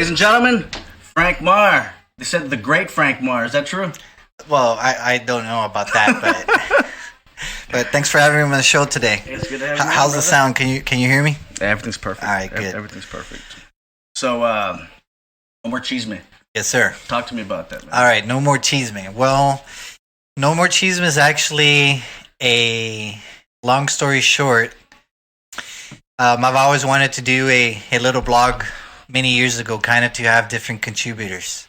Ladies and gentlemen, Frank Marr. They said the great Frank Marr. Is that true? Well, I don't know about that, but thanks for having me on the show today. It's good to have you. How's the sound? Can you hear me? Everything's perfect. All right, good. Everything's perfect. So, no more cheese man. Yes, sir. Talk to me about that, man. All right, no more cheese man. Well, no more cheese man is actually a long story short. I've always wanted to do a little blog many years ago, kind of to have different contributors.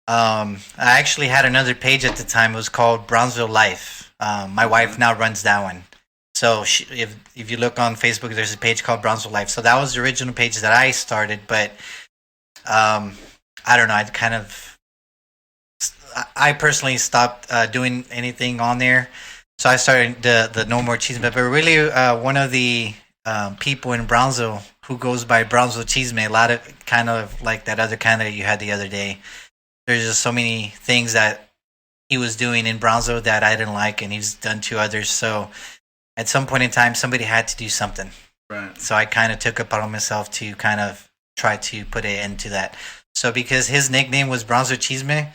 I actually had another page at the time. It was called Brownsville Life. My wife now runs that one. So if you look on Facebook, there's a page called Brownsville Life. So that was the original page that I started. But I don't know. I personally stopped doing anything on there. So I started the No More Cheese Man. But really, one of the people in Brownsville who goes by Brownsville Cheese Man, a lot of kind of like that other candidate you had the other day. There's just so many things that he was doing in Brownsville that I didn't like, and he's done to others. So at some point in time, somebody had to do something. Right. So I kind of took it upon myself to kind of try to put an end to that. So because his nickname was Brownsville Cheeseman,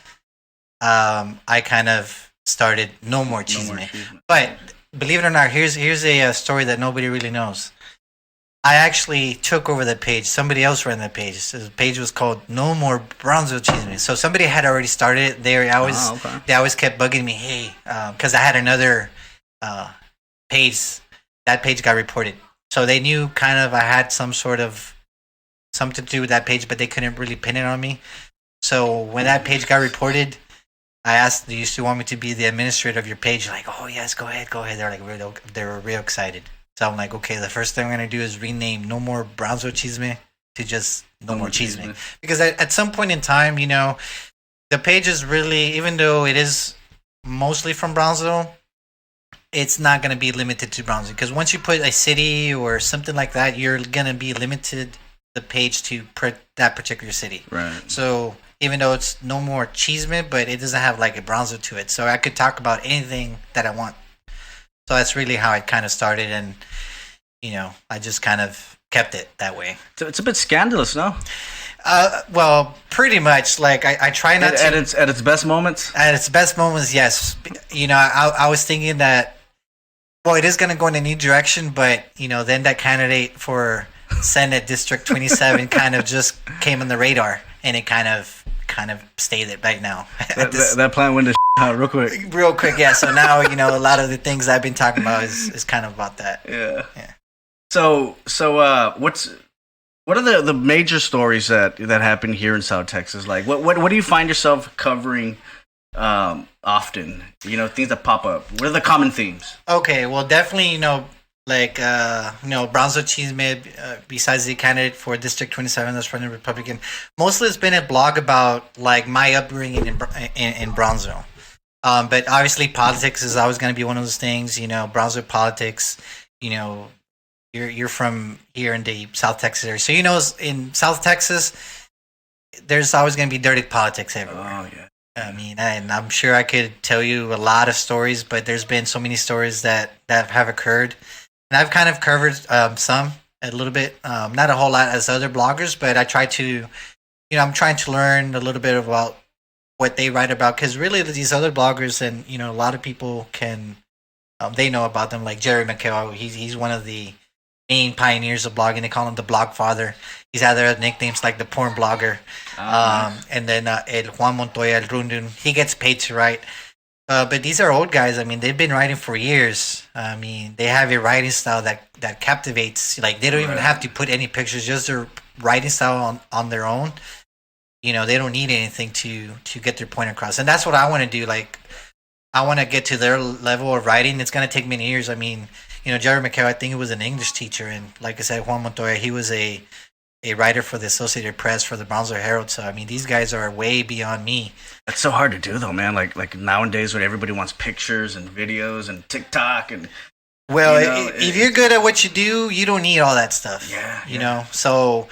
I kind of started No More Cheeseman. But believe it or not, here's a story that nobody really knows. I actually took over that page. Somebody else ran that page. So the page was called No More Brownsville Cheeseman. So somebody had already started it. They always kept bugging me, hey, because I had another page. That page got reported. So they knew kind of I had some sort of something to do with that page, but they couldn't really pin it on me. So when that page got reported, I asked, do you still want me to be the administrator of your page? They're like, oh, yes, go ahead. They were real excited. So I'm like, okay, the first thing I'm going to do is rename No More Brownsville Cheeseman to just No More Cheeseman. Because at some point in time, you know, the page is really, even though it is mostly from Brownsville, it's not going to be limited to Brownsville. Because once you put a city or something like that, you're going to be limited the page to that particular city. Right. So even though it's No More Cheeseman, but it doesn't have like a Brownsville to it. So I could talk about anything that I want. So that's really how it kind of started, and you know, I just kind of kept it that way. It's a bit scandalous, no? Well, pretty much. Like I try not to. At its best moments. At its best moments, yes. You know, I was thinking that. Well, it is going to go in a new direction, but you know, then that candidate for Senate District 27 kind of just came on the radar, and it kind of stayed it right now. That plan went to real quick. Real quick, yeah. So now, you know, a lot of the things I've been talking about is kind of about that. Yeah. So what are the major stories that happen here in South Texas? Like, what do you find yourself covering often? You know, things that pop up. What are the common themes? Okay, well, definitely, you know, like, you know, Brownsville Cheeseman, besides the candidate for District 27 that's running Republican, mostly it's been a blog about, like, my upbringing in Brownsville. But obviously politics is always going to be one of those things, you know, Brownsville politics, you know, you're from here in the South Texas area. So, you know, in South Texas, there's always going to be dirty politics everywhere. Oh, yeah. I mean, and I'm sure I could tell you a lot of stories, but there's been so many stories that have occurred. And I've kind of covered some a little bit, not a whole lot as other bloggers, but I try to, you know, I'm trying to learn a little bit about what they write about, because really these other bloggers, and you know, a lot of people can, they know about them, like Jerry McHale. He's one of the main pioneers of blogging. They call him the blog father. He's had other nicknames like the porn blogger. And then El Juan Montoya, El Rundun. He gets paid to write. But these are old guys. I mean, they've been writing for years. I mean, they have a writing style that captivates. Like, they don't even have to put any pictures, just their writing style on their own. You know, they don't need anything to get their point across. And that's what I want to do. Like, I want to get to their level of writing. It's going to take many years. I mean, you know, Jerry McHale, I think he was an English teacher. And like I said, Juan Montoya, he was a writer for the Associated Press, for the Brownsville Herald. So, I mean, these guys are way beyond me. That's so hard to do, though, man. Like nowadays, when everybody wants pictures and videos and TikTok and. Well, you know, if you're good at what you do, you don't need all that stuff. Yeah. You know, so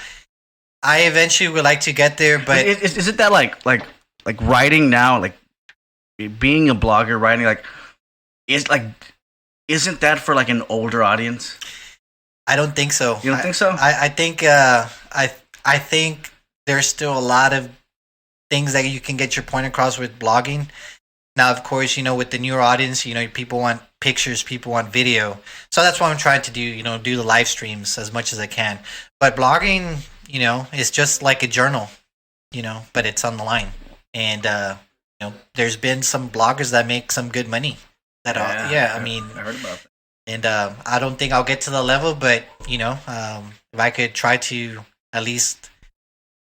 I eventually would like to get there, but is it that like writing now, like being a blogger, writing isn't that for like an older audience? I don't think so. You don't think so? I think I think there's still a lot of things that you can get your point across with blogging. Now, of course, with the newer audience, people want pictures, people want video. So that's what I'm trying to do, do the live streams as much as I can. But blogging, is just like a journal, but it's on the line. And, there's been some bloggers that make some good money. I heard about that. And I don't think I'll get to the level, but, if I could try to at least,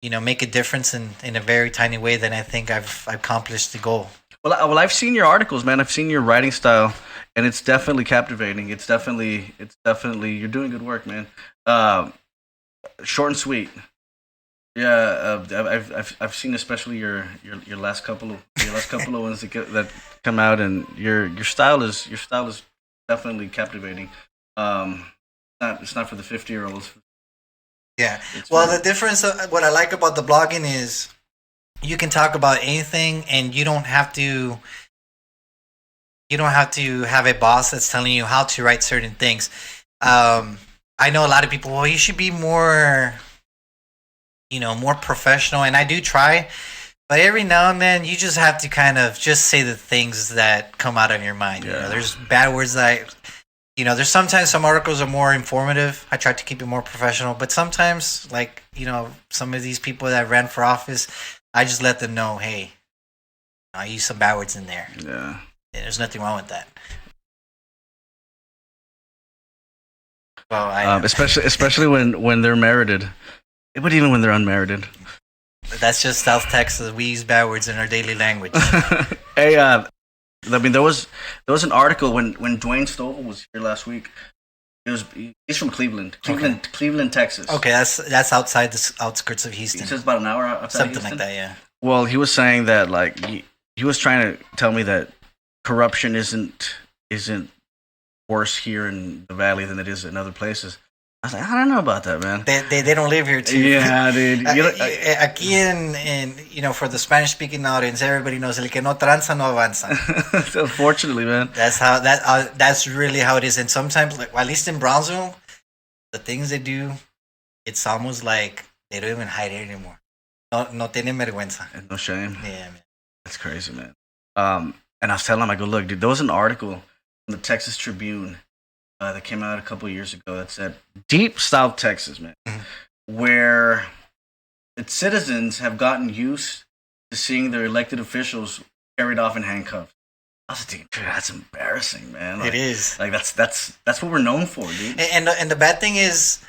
make a difference in a very tiny way, then I think I've accomplished the goal. Well, I've seen your articles, man. I've seen your writing style, and it's definitely captivating. It's definitely you're doing good work, man. Short and sweet. Yeah, I've seen especially your last couple of ones that come out, and your style is definitely captivating. It's not for the 50-year-olds. Yeah. Well, the difference, what I like about the blogging is, you can talk about anything, and you don't have to have a boss that's telling you how to write certain things. I know a lot of people, well, you should be more, more professional, and I do try, but every now and then you just have to kind of just say the things that come out of your mind. Yeah. There's bad words that there's sometimes some articles are more informative. I try to keep it more professional, but sometimes, like, some of these people that ran for office, I just let them know, hey, I use some bad words in there. Yeah. There's nothing wrong with that. Well, especially when they're merited, but even when they're unmerited. That's just South Texas. We use bad words in our daily language. Hey, there was an article when Dwayne Stovall was here last week. He's from Cleveland, Texas. Okay, that's outside the outskirts of Houston. He says about an hour outside Something Houston? like that, yeah. Well, he was saying that, like, he was trying to tell me that corruption isn't worse here in the valley than it is in other places. I was like, I don't know about that, man. They don't live here too. Yeah, dude. Aquí in for the Spanish speaking audience, everybody knows el que no tranza no avanza. Unfortunately, man. That's really how it is. And sometimes, like, at least in Brownsville, the things they do, it's almost like they don't even hide it anymore. No tienen vergüenza. No shame. Yeah, man. That's crazy, man. And I was telling him, I go, look, dude, there was an article in the Texas Tribune that came out a couple of years ago that said deep South Texas, man, where its citizens have gotten used to seeing their elected officials carried off in handcuffs. I was thinking, dude, that's embarrassing, man. Like, it is. Like that's what we're known for, dude. And the bad thing is,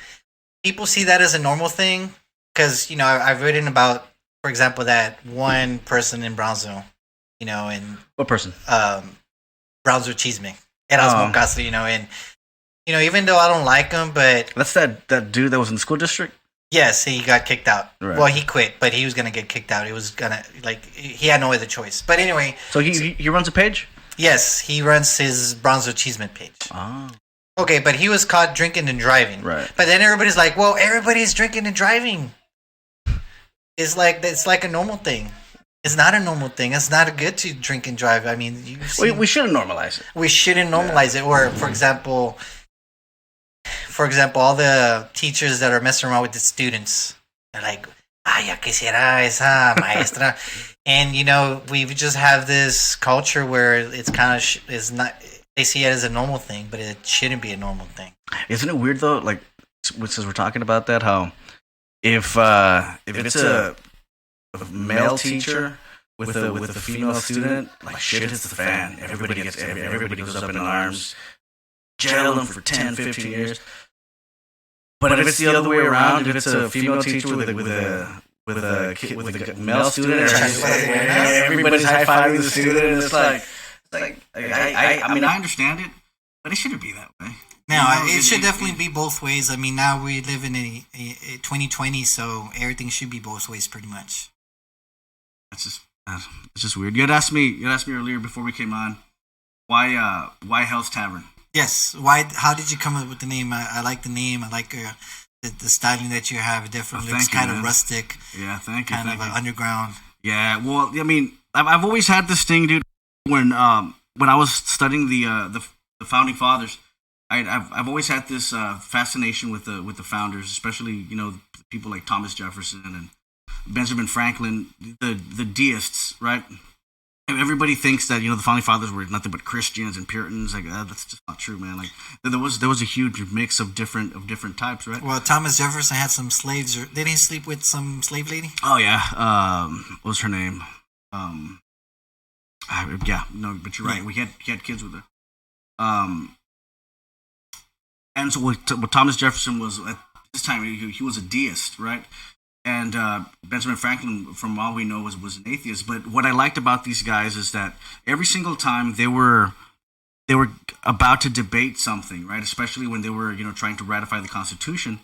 people see that as a normal thing because I've written about, for example, that one person in Brownsville, and What person? Brownsville Chisme, Erasmo Castro, and even though I don't like him, but that's that dude that was in the school district. Yes, he got kicked out. Right. Well, he quit, but he was gonna get kicked out. He was gonna he had no other choice. But anyway, so he runs a page. Yes, he runs his Brownsville Cheeseman page. Oh. Okay, but he was caught drinking and driving. Right. But then everybody's like, "Well, everybody's drinking and driving." It's like a normal thing. It's not a normal thing. It's not good to drink and drive. I mean, we shouldn't normalize it. We shouldn't normalize it. Or, for example, all the teachers that are messing around with the students, they're like, ya quisiera esa maestra. And, we just have this culture where it's kind of, is not, they see it as a normal thing, but it shouldn't be a normal thing. Isn't it weird, though, like, since we're talking about that, how if it's a male teacher with a female student, like, shit hits the fan. Everybody goes up in arms, jail them for 10, 15 years. But if it's the other way around, if it's a female teacher with a male student, everybody's high fiving the student, and it's like I mean, I understand it, but it shouldn't be that way. No, it should definitely be both ways. I mean, now we live in a 2020, so everything should be both ways, pretty much. It's just weird. You had asked me earlier before we came on, why Hell's Tavern? Yes. Why? How did you come up with the name? I like the name. I like the styling that you have. It definitely looks kind of rustic. Yeah, thank you. Kind of underground. Yeah. Well, I mean, I've always had this thing, dude. When I was studying the founding fathers, I've always had this fascination with the founders, especially people like Thomas Jefferson and Benjamin Franklin, the deists, right? Everybody thinks that the founding fathers were nothing but Christians and Puritans. Like that's just not true, man. Like there was a huge mix of different types, right? Well, Thomas Jefferson had some slaves. Or didn't he sleep with some slave lady? Oh yeah. What was her name? Yeah, no, but you're right. He had kids with her. And so what Thomas Jefferson was at this time, he was a deist, right? And Benjamin Franklin, from all we know, was an atheist. But what I liked about these guys is that every single time they were about to debate something, right? Especially when they were trying to ratify the Constitution,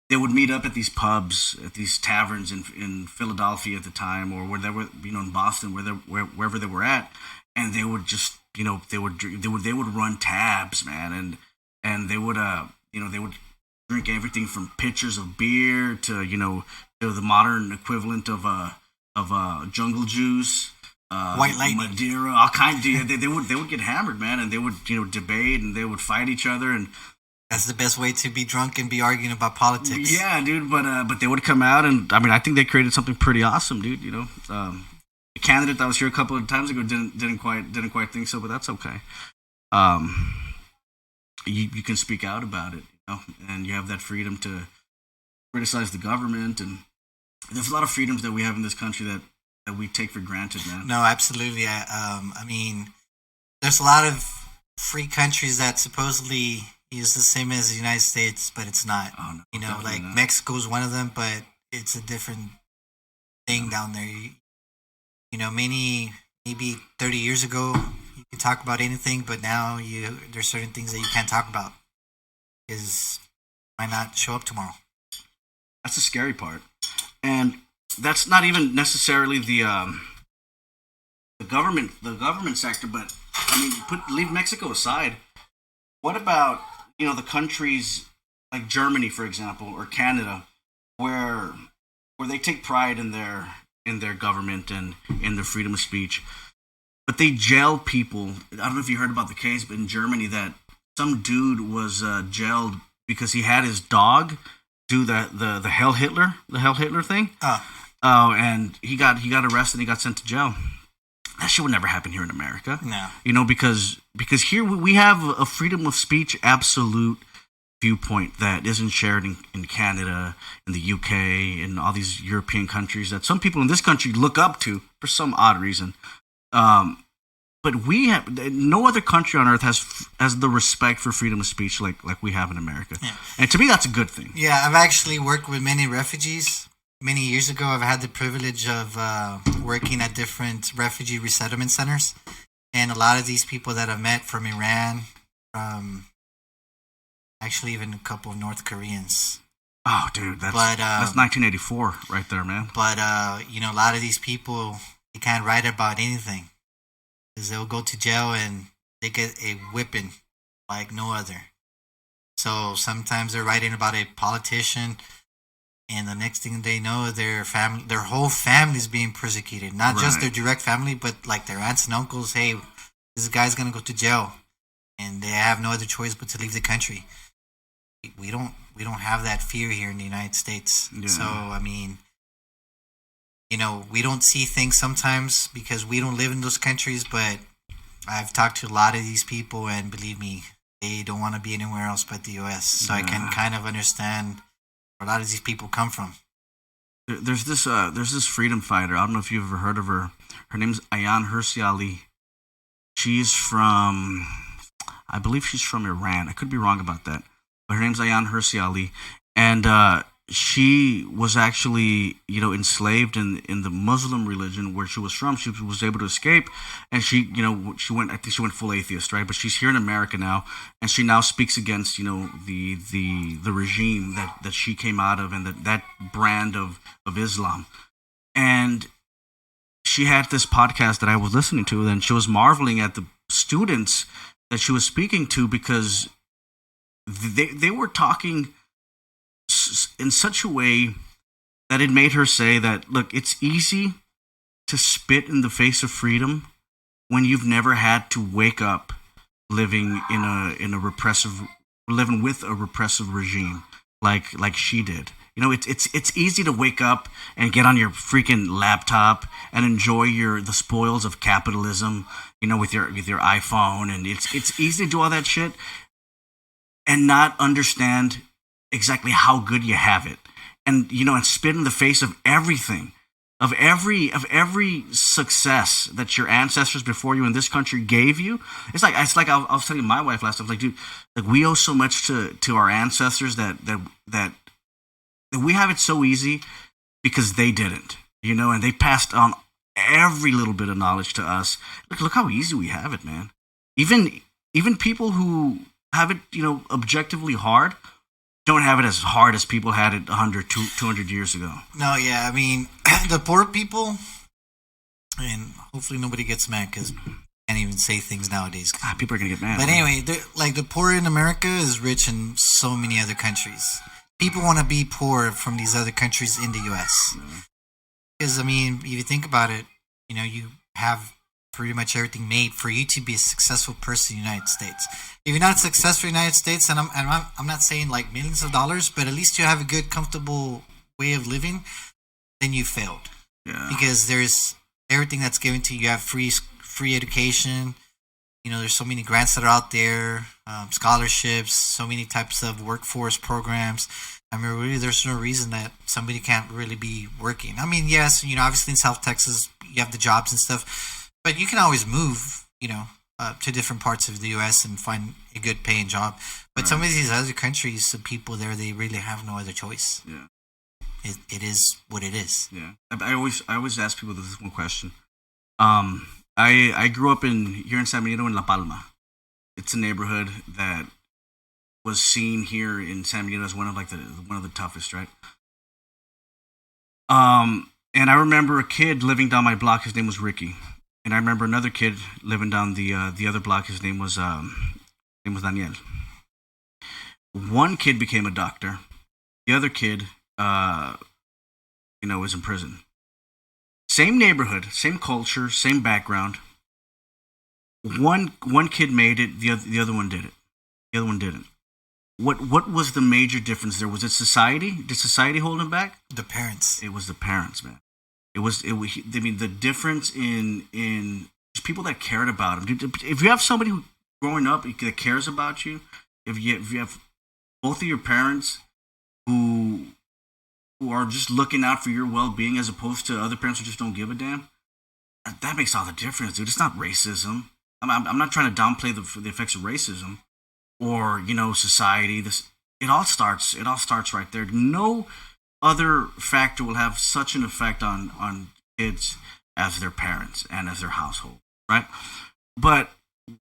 they would meet up at these pubs, at these taverns in Philadelphia at the time, or where they were, in Boston, wherever they were at, and they would just they would run tabs, man, and they would they would drink everything from pitchers of beer to the modern equivalent of jungle juice, White Lightning, Madeira, all kinds. They would get hammered, man, and they would debate and they would fight each other, and that's the best way to be drunk and be arguing about politics. Yeah, dude, but they would come out, and I mean, I think they created something pretty awesome, dude. The candidate that was here a couple of times ago didn't quite think so, but that's okay. You can speak out about it, and you have that freedom to criticize the government, and there's a lot of freedoms that we have in this country that we take for granted, man. No, absolutely. I mean, there's a lot of free countries that supposedly is the same as the United States, but it's not. Oh, no, like not. Mexico's one of them, but it's a different thing down there. Maybe 30 years ago, you could talk about anything, but now there's certain things that you can't talk about because might not show up tomorrow. That's the scary part, and that's not even necessarily the government sector. But I mean, leave Mexico aside. What about the countries like Germany, for example, or Canada, where they take pride in their government and in their freedom of speech, but they jail people. I don't know if you heard about the case, but in Germany, that some dude was jailed because he had his dog do the Heil Hitler thing. Oh, and he got arrested and he got sent to jail. That shit would never happen here in America. No. Because here we have a freedom of speech absolute viewpoint that isn't shared in Canada, in the UK, in all these European countries that some people in this country look up to for some odd reason. But we have no other country on earth has the respect for freedom of speech like we have in America. Yeah. And to me, that's a good thing. Yeah, I've actually worked with many refugees. Many years ago, I've had the privilege of working at different refugee resettlement centers. And a lot of these people that I've met from Iran, from actually even a couple of North Koreans. Oh, dude, that's 1984 right there, man. But, a lot of these people, they can't write about anything. Because they'll go to jail and they get a whipping like no other. So sometimes they're writing about a politician, and the next thing they know, their whole family is being persecuted. Not just their direct family, but like their aunts and uncles. Hey, this guy's gonna go to jail, and they have no other choice but to leave the country. We don't have that fear here in the United States. Yeah. So I mean, we don't see things sometimes because we don't live in those countries. But I've talked to a lot of these people, and believe me, they don't want to be anywhere else but the U.S. So I can kind of understand where a lot of these people come from. There's this freedom fighter. I don't know if you've ever heard of her. Her name's Ayaan Hirsi Ali. She's from, I believe she's from Iran. I could be wrong about that, but her name's Ayaan Hirsi Ali, and she was actually enslaved in the Muslim religion where she was from. She was able to escape, and she went. I think she went full atheist, right? But she's here in America now, and she now speaks against the regime that she came out of, and that brand of Islam. And she had this podcast that I was listening to, and she was marveling at the students that she was speaking to because they were talking in such a way that it made her say that, look, it's easy to spit in the face of freedom when you've never had to wake up living living with a repressive regime like she did. You know, it's easy to wake up and get on your freaking laptop and enjoy the spoils of capitalism. You know, with your iPhone, and it's easy to do all that shit and not understand exactly how good you have it, and you know, and spit in the face of everything, of every success that your ancestors before you in this country gave you. It's like I was telling my wife last time, like, dude, like we owe so much to our ancestors that we have it so easy because they didn't, you know, and they passed on every little bit of knowledge to us. Look how easy we have it, man. Even people who have it, you know, objectively hard, don't have it as hard as people had it 100, 200 years ago. No, yeah, I mean, the poor people, and hopefully nobody gets mad because can't even say things nowadays. People are gonna get mad. But anyway, like the poor in America is rich in so many other countries. People want to be poor from these other countries in the U.S. Because, I mean, if you think about it, you know, you have pretty much everything made for you to be a successful person in the United States. If you're not successful in the United States, and I'm not saying like millions of dollars, but at least you have a good, comfortable way of living, then you failed. Yeah. Because there's everything that's given to you. You have free education. You know, there's so many grants that are out there, scholarships, so many types of workforce programs. I mean, really, there's no reason that somebody can't really be working. I mean, yes, you know, obviously in South Texas, you have the jobs and stuff, but you can always move, you know, to different parts of the U.S. and find a good paying job. But Right. some of these other countries, the people there, they really have no other choice. Yeah. It is what it is. Yeah. I always ask people this one question. I grew up here in San Benito in La Palma. It's a neighborhood that was seen here in San Benito as one of the toughest, right? And I remember a kid living down my block. His name was Ricky, and I remember another kid living down the other block. His name was Daniel. One kid became a doctor. The other kid, you know, was in prison. Same neighborhood, same culture, same background. One kid made it. The other one did it. The other one didn't. What was the major difference there? Was it society? Did society hold him back? The parents. It was the parents, man. It was. I mean, the difference in just people that cared about him. If you have somebody who growing up that cares about you, if you have both of your parents who are just looking out for your well-being as opposed to other parents who just don't give a damn, that makes all the difference, dude. It's not racism. I'm not trying to downplay the effects of racism or, you know, society. It all starts right there. No other factor will have such an effect on kids as their parents and as their household, right? But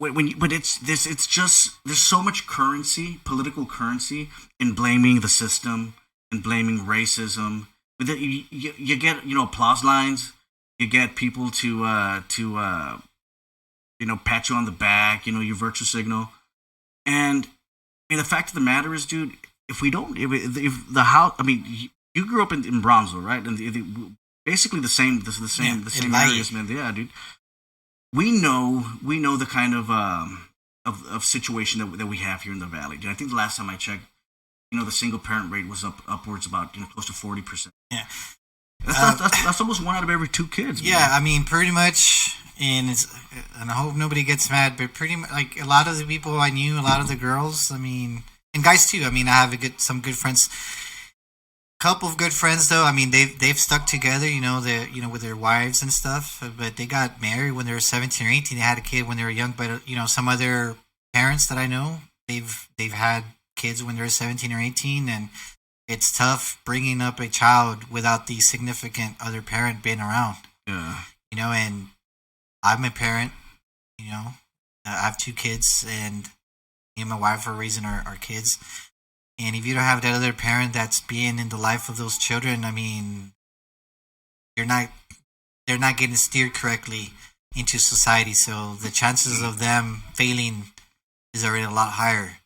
it's just there's so much currency, political currency, in blaming the system and blaming racism. But then you get, you know, applause lines. You get people to you know, pat you on the back. You know, your virtue signal. And I mean, the fact of the matter is, dude, if the house, I mean, you grew up in Bronzeville, right? And basically the same areas, man. Yeah, dude. We know the kind of situation that we have here in the valley. Dude, I think the last time I checked, you know, the single parent rate was upwards about, you know, close to 40%. Yeah. That's almost 1 out of every 2 kids. Yeah, man. I mean, pretty much, and I hope nobody gets mad, but pretty much, like, a lot of the people I knew, a lot of the girls, I mean, and guys too. I mean, I have some good friends, couple of good friends though. I mean, they've stuck together, you know, with their wives and stuff. But they got married when they were 17 or 18. They had a kid when they were young. But you know, some other parents that I know, they've had kids when they were 17 or 18, and it's tough bringing up a child without the significant other parent being around. Yeah. You know, and I'm a parent. You know, I have 2 kids, and me and my wife are raising our kids. And if you don't have that other parent that's being in the life of those children, I mean, they're not getting steered correctly into society. So the chances of them failing is already a lot higher.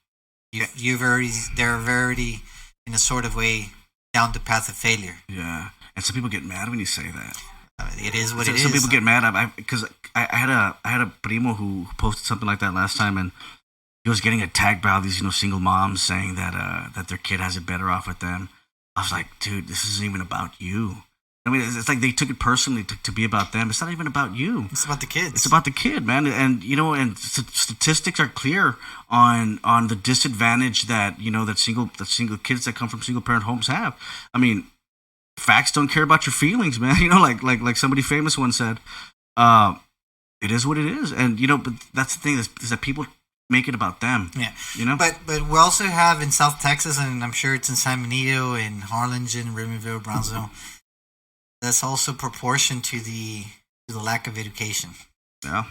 They're already in a sort of way down the path of failure. Yeah, and some people get mad when you say that. It is what it is. Some people get mad because I had a primo who posted something like that last time, and he was getting attacked by all these, you know, single moms saying that that their kid has it better off with them. I was like, dude, this isn't even about you. I mean, it's like they took it personally to be about them. It's not even about you. It's about the kids. It's about the kid, man. And and statistics are clear on the disadvantage that that single kids that come from single parent homes have. I mean, facts don't care about your feelings, man. Like somebody famous once said, it is what it is. And but that's the thing is that people make it about them. Yeah. But we also have in South Texas, and I'm sure it's in San Benito, in Harlingen, Riverville, Brownsville. That's also proportion to the lack of education. Yeah.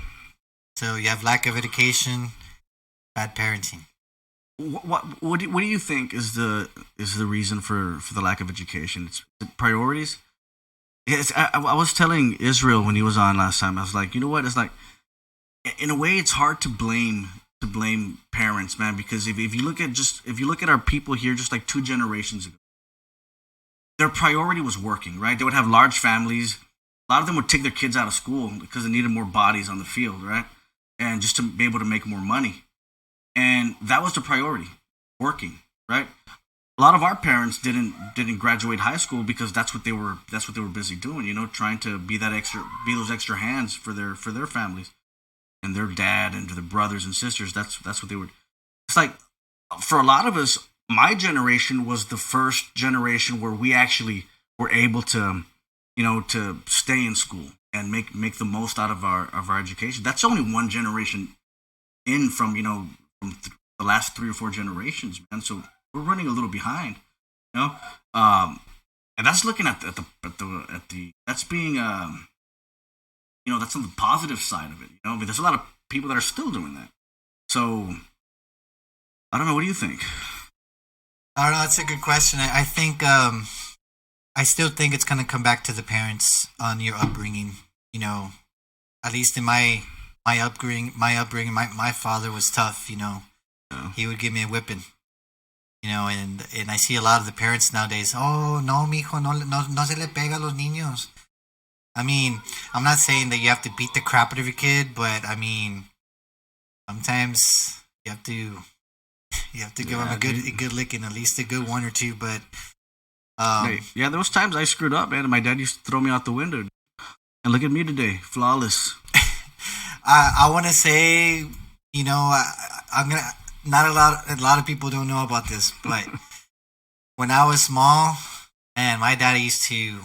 So you have lack of education, bad parenting. What do you think is the reason for the lack of education? It's priorities. I was telling Israel when he was on last time. I was like, you know what? It's like, in a way, it's hard to blame parents, man, because if you look at our people here, just like 2 generations ago, their priority was working, right? They would have large families. A lot of them would take their kids out of school because they needed more bodies on the field, right? And just to be able to make more money. And that was the priority, working, right? A lot of our parents didn't graduate high school because that's what they were busy doing, trying to be those extra hands for their families and their dad and their brothers and sisters. That's what they were. It's like, for a lot of us, my generation was the first generation where we actually were able to, to stay in school and make the most out of our education. That's only one generation in from the last 3 or 4 generations, man. So we're running a little behind, and that's looking at the that's being that's on the positive side of it. I mean, there's a lot of people that are still doing that. So I don't know. What do you think? I don't know. That's a good question. I think I still think it's gonna come back to the parents on your upbringing. At least in my upbringing, my father was tough. Yeah. He would give me a whipping. And I see a lot of the parents nowadays. Oh no, mijo, no se le pega a los niños. I mean, I'm not saying that you have to beat the crap out of your kid, but I mean, sometimes you have to give them a good licking, at least a good one or two. But there was times I screwed up, man, and my dad used to throw me out the window. And look at me today, flawless. I want to say, I'm gonna. Not a lot of people don't know about this, but when I was small, man, my dad used to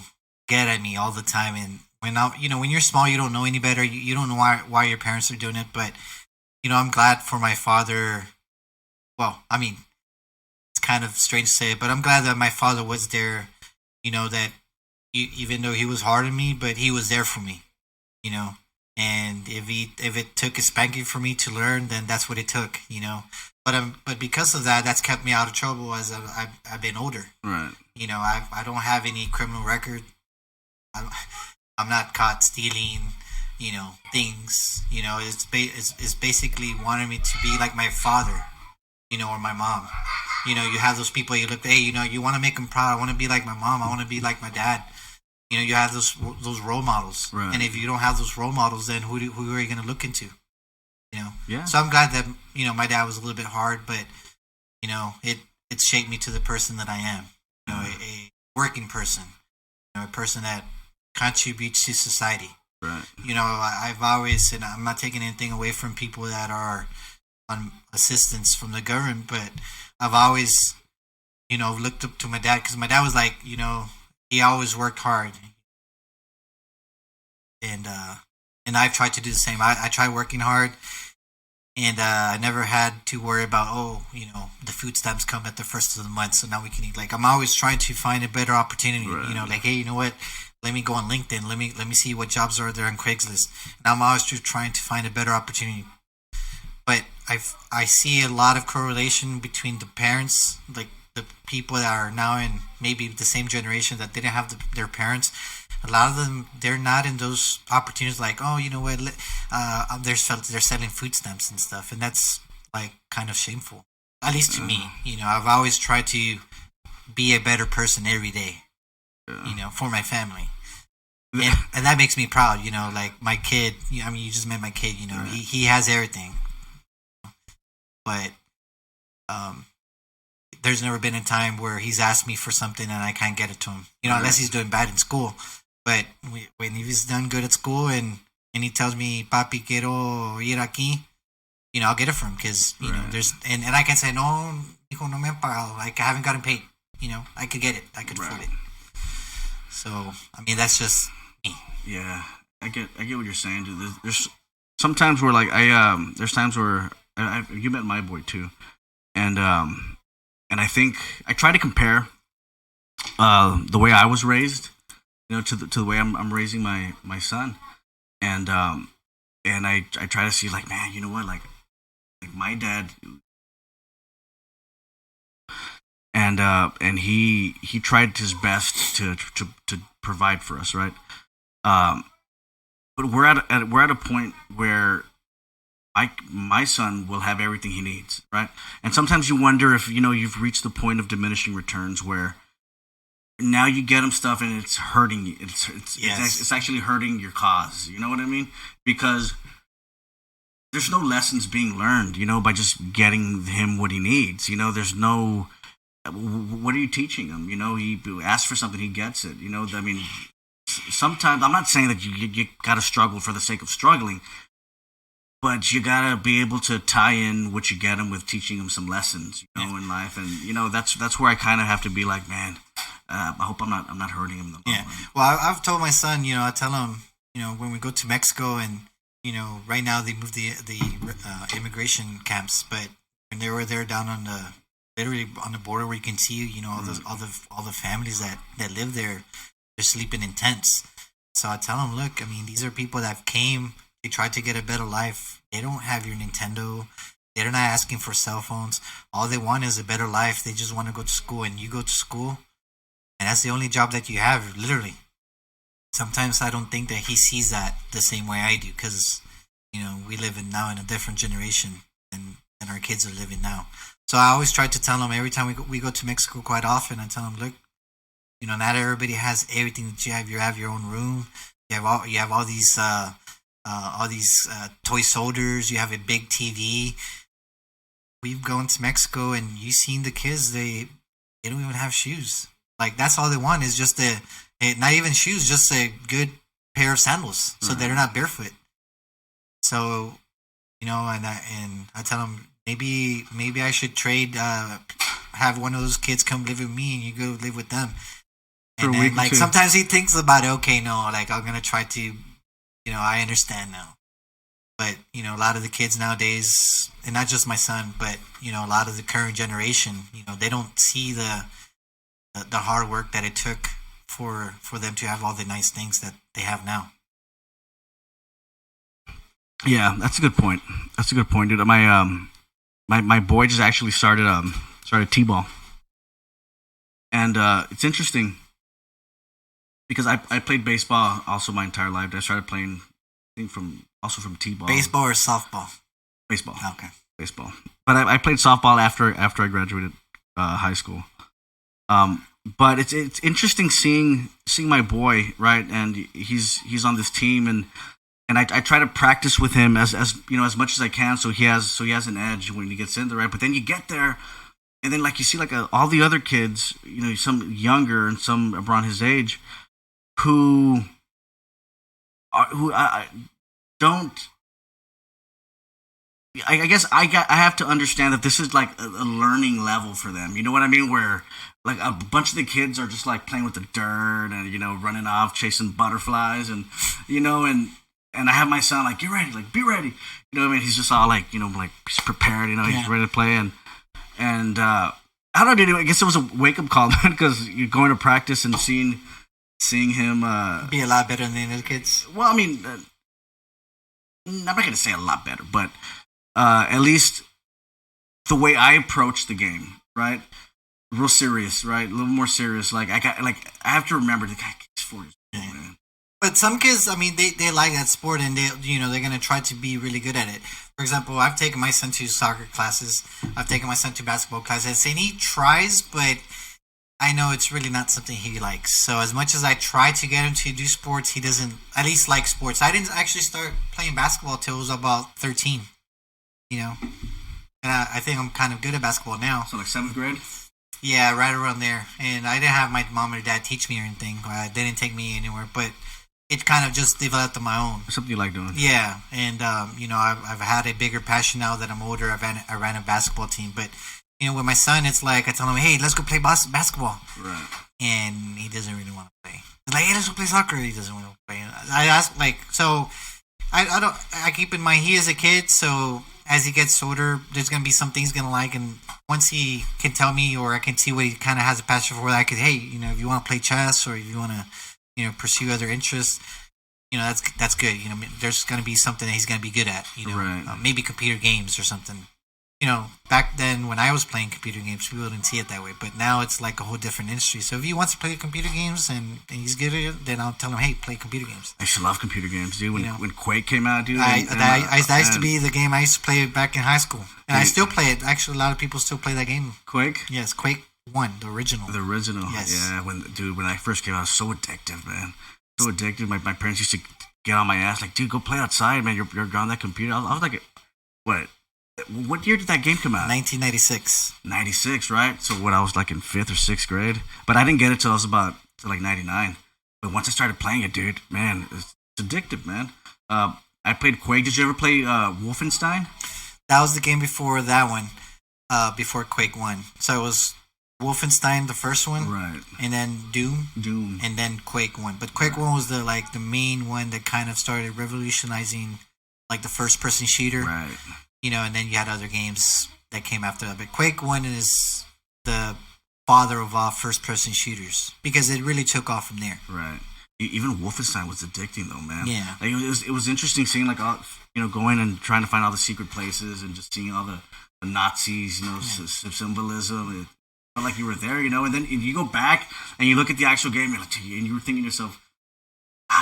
get at me all the time. And when you're small, you don't know any better. You don't know why your parents are doing it. But I'm glad for my father. Well, I mean, it's kind of strange to say, but I'm glad that my father was there. That even though he was hard on me, but he was there for me. And if it took a spanking for me to learn, then that's what it took. But because of that, that's kept me out of trouble as I've been older. Right. I don't have any criminal record. I'm not caught stealing. Things. It's basically wanting me to be like my father. Or my mom. You have those people you look. Hey, you want to make them proud. I want to be like my mom. I want to be like my dad. You have those role models, right. And if you don't have those role models, then who are you going to look into? Yeah. So I'm glad that my dad was a little bit hard, but it shaped me to the person that I am. A working person, a person that contributes to society. Right. I've always, and I'm not taking anything away from people that are on assistance from the government, but I've always, looked up to my dad because my dad was like, he always worked hard, and I've tried to do the same. I try working hard, and I never had to worry about the food stamps come at the first of the month, so now we can eat. Like I'm always trying to find a better opportunity. Right. Like hey, you know what? Let me go on LinkedIn. Let me see what jobs are there on Craigslist. And I'm always just trying to find a better opportunity. But I see a lot of correlation between the parents, like the people that are now in maybe the same generation that didn't have their parents. A lot of them, they're not in those opportunities. Like, oh, you know what? They're selling food stamps and stuff, and that's like kind of shameful. At least to me, I've always tried to be a better person every day, for my family. And that makes me proud, like my kid, you just met my kid, Right. he has everything. But there's never been a time where he's asked me for something and I can't get it to him. Unless he's doing bad in school. But when he's done good at school and he tells me, "Papi, quiero ir aquí," I'll get it for him because there's and I can say, "No, hijo, no me han pagado. Like I haven't gotten paid." I could get it. I could afford it. So I mean, that's just me. Yeah, I get what you're saying, dude. There's sometimes where like there's times where you met my boy too, and I think I try to compare the way I was raised, to the way I'm raising my son, and I try to see like, man, you know what, like my dad, and he tried his best to provide for us, right? But we're at a point where my son will have everything he needs, right? And sometimes you wonder if you've reached the point of diminishing returns where now you get him stuff and it's hurting you. It's actually hurting your cause. You know what I mean? Because there's no lessons being learned, by just getting him what he needs. There's no. What are you teaching him? He asks for something, he gets it. I mean, sometimes I'm not saying that you got to struggle for the sake of struggling, but you got to be able to tie in what you get him with teaching him some lessons, in life. And that's where I kind of have to be like, man, I hope I'm not hurting him. Well, I've told my son, I tell him, when we go to Mexico and right now they moved the immigration camps, but when they were there down on literally on the border where you can see, all the families that live there, they're sleeping in tents. So I tell them, look, I mean, these are people that came, they tried to get a better life. They don't have your Nintendo. They're not asking for cell phones. All they want is a better life. They just want to go to school, and you go to school, and that's the only job that you have, literally. Sometimes I don't think that he sees that the same way I do, because we live now in a different generation than our kids are living now. So I always try to tell them every time we go to Mexico quite often. I tell them, look, not everybody has everything that you have. You have your own room. You have all these toy soldiers. You have a big TV. We've gone to Mexico and you've seen the kids. They don't even have shoes. Like that's all they want is just not even shoes, just a good pair of sandals, so they're not barefoot. So, and I tell them maybe I should trade, have one of those kids come live with me and you go live with them. And then, like sometimes he thinks about it. Okay, no, like I'm gonna try to, I understand now. But a lot of the kids nowadays, and not just my son, but a lot of the current generation, they don't see the hard work that it took for them to have all the nice things that they have now. Yeah, that's a good point. Dude. My boy just actually started t-ball, and it's interesting because I played baseball also my entire life. I started playing, I think from t-ball. Baseball or softball? Baseball. Okay. Baseball. But I played softball after I graduated high school. But it's interesting seeing my boy, right? And he's on this team, and I try to practice with him as as much as I can, so he has an edge when he gets in there, right? But then you get there, and then like you see like all the other kids, some younger and some around his age, who don't. I guess I have to understand that this is like a learning level for them. You know what I mean? Where like a bunch of the kids are just like playing with the dirt and running off chasing butterflies and and I have my son like, get ready, like be ready. I mean, he's just all like like he's prepared. He's ready to play and I don't know, dude. I guess it was a wake up call, man, because you're going to practice and seeing him be a lot better than the other kids. Well, I mean, I'm not gonna say a lot better, but at least the way I approach the game, right? Real serious, right? A little more serious. Like I have to remember the guy is 4 years old, man. But some kids, I mean, they like that sport and they're gonna try to be really good at it. For example, I've taken my son to soccer classes. I've taken my son to basketball classes, and he tries, but I know it's really not something he likes. So as much as I try to get him to do sports, he doesn't at least like sports. I didn't actually start playing basketball till I was about 13. And I think I'm kind of good at basketball now. So like 7th grade? Yeah, right around there. And I didn't have my mom or dad teach me or anything. They didn't take me anywhere, but it kind of just developed on my own. Something you like doing? Yeah, and I've had a bigger passion now that I'm older. I ran a basketball team, but with my son, it's like I tell him, "Hey, let's go play basketball," Right. and he doesn't really want to play. He's like, "Hey, let's go play soccer." He doesn't want to play. I ask so. I don't. I keep in mind he is a kid, so as he gets older, there's gonna be some things he's gonna like, and once he can tell me or I can see what he kind of has a passion for, I could, hey, if you want to play chess or if you want to, pursue other interests, that's good. There's gonna be something that he's gonna be good at. Right. Maybe computer games or something. Back then when I was playing computer games, people didn't see it that way. But now it's like a whole different industry. So if he wants to play computer games and he's good at it, then I'll tell him, hey, play computer games. I used to love computer games, dude. When Quake came out, dude. That used to be the game I used to play back in high school. And I still play it. Actually, a lot of people still play that game. Quake? Yes, Quake 1, the original. The original. Yes. Yeah, when I first came out, it was so addictive, man. So addictive. My parents used to get on my ass, like, dude, go play outside, man. You're on that computer. I was like, what year did that game come out? 1996. 96, right? So I was like in 5th or 6th grade. But I didn't get it till I was about like 99. But once I started playing it, dude, man, it's addictive, man. I played Quake. Did you ever play Wolfenstein? That was the game before that one, before Quake 1. So it was Wolfenstein, the first one. Right. And then Doom. And then Quake 1. But Quake 1 was the main one that kind of started revolutionizing like the first person shooter. Right. And then you had other games that came after that. But Quake 1 is the father of all first-person shooters because it really took off from there. Right. Even Wolfenstein was addicting, though, man. Yeah. Like, it was interesting seeing, like, all, going and trying to find all the secret places and just seeing all the Nazis, symbolism. It felt like you were there, and then you go back and you look at the actual game and you were thinking to yourself,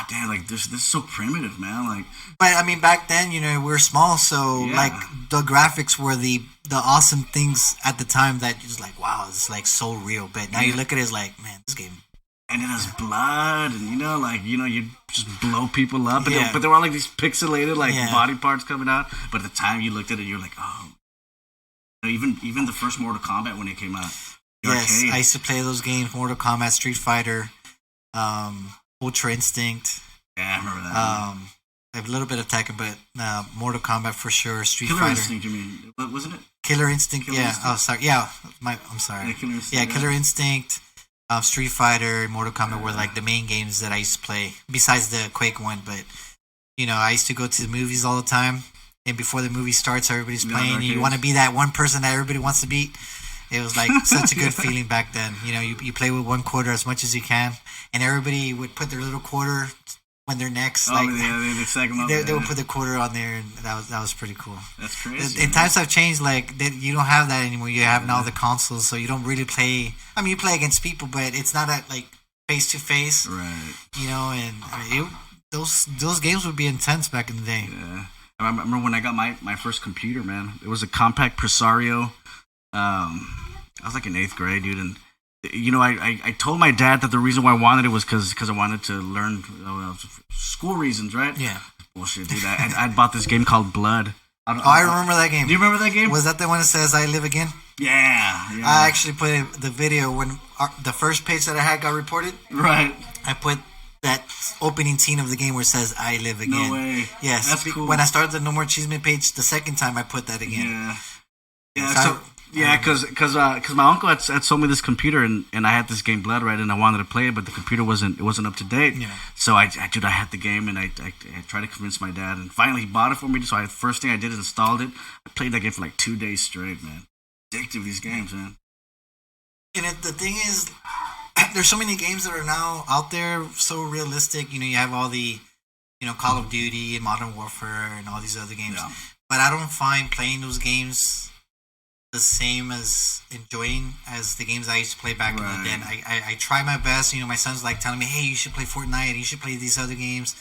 damn, like this is so primitive, man. Like, but I mean, back then, we were small, so like the graphics were the awesome things at the time that just like, wow, it's like so real. But now you look at it, it's like, man, this game. And it has blood, and you just blow people up, but they were all like these pixelated body parts coming out. But at the time you looked at it, you're like, oh, even the first Mortal Kombat when it came out. Yes, I used to play those games: Mortal Kombat, Street Fighter. Ultra Instinct. Yeah, I remember that. I have a little bit of Tekken, but Mortal Kombat for sure. Street Killer Fighter. Instinct, you mean? Wasn't it? Killer Instinct, Killer yeah. Instinct. Oh, sorry. Yeah, I'm sorry. Yeah, Killer Instinct. Killer Instinct, Street Fighter, Mortal Kombat were like the main games that I used to play, besides the Quake one. But, I used to go to the movies all the time. And before the movie starts, everybody's playing. And you want to be that one person that everybody wants to beat. It was like such a good feeling back then. You play with one quarter as much as you can, and everybody would put their little quarter when they're next. They would put the quarter on there, and that was pretty cool. That's crazy. And times have changed. Like you don't have that anymore. You have now the consoles, so you don't really play. I mean, you play against people, but it's not at like face to face. Right. And those games would be intense back in the day. Yeah. I remember when I got my first computer, man. It was a compact Presario. I was like in 8th grade, dude, and I told my dad that the reason why I wanted it was because I wanted to learn school reasons, right? Yeah. Bullshit, dude. I bought this game called Blood. I remember that game. Do you remember that game? Was that the one that says "I live again"? Yeah. I actually put the video when the first page that I had got reported. Right. I put that opening scene of the game where it says "I live again." No way. Yes. That's cool. When I started the No More Cheeseman page the second time, I put that again. Yeah. Yeah. Because my uncle had sold me this computer and I had this game Blood, right, and I wanted to play it, but the computer wasn't up to date. Yeah. So I had the game and I tried to convince my dad, and finally he bought it for me. So the first thing I did is installed it. I played that game for like 2 days straight, man. Addictive, these games, man. And the thing is, there's so many games that are now out there, so realistic. You have all the, Call of Duty and Modern Warfare and all these other games. Yeah. But I don't find playing those games the same as enjoying as the games I used to play back in the day. And I try my best. My son's like telling me, "Hey, you should play Fortnite. You should play these other games."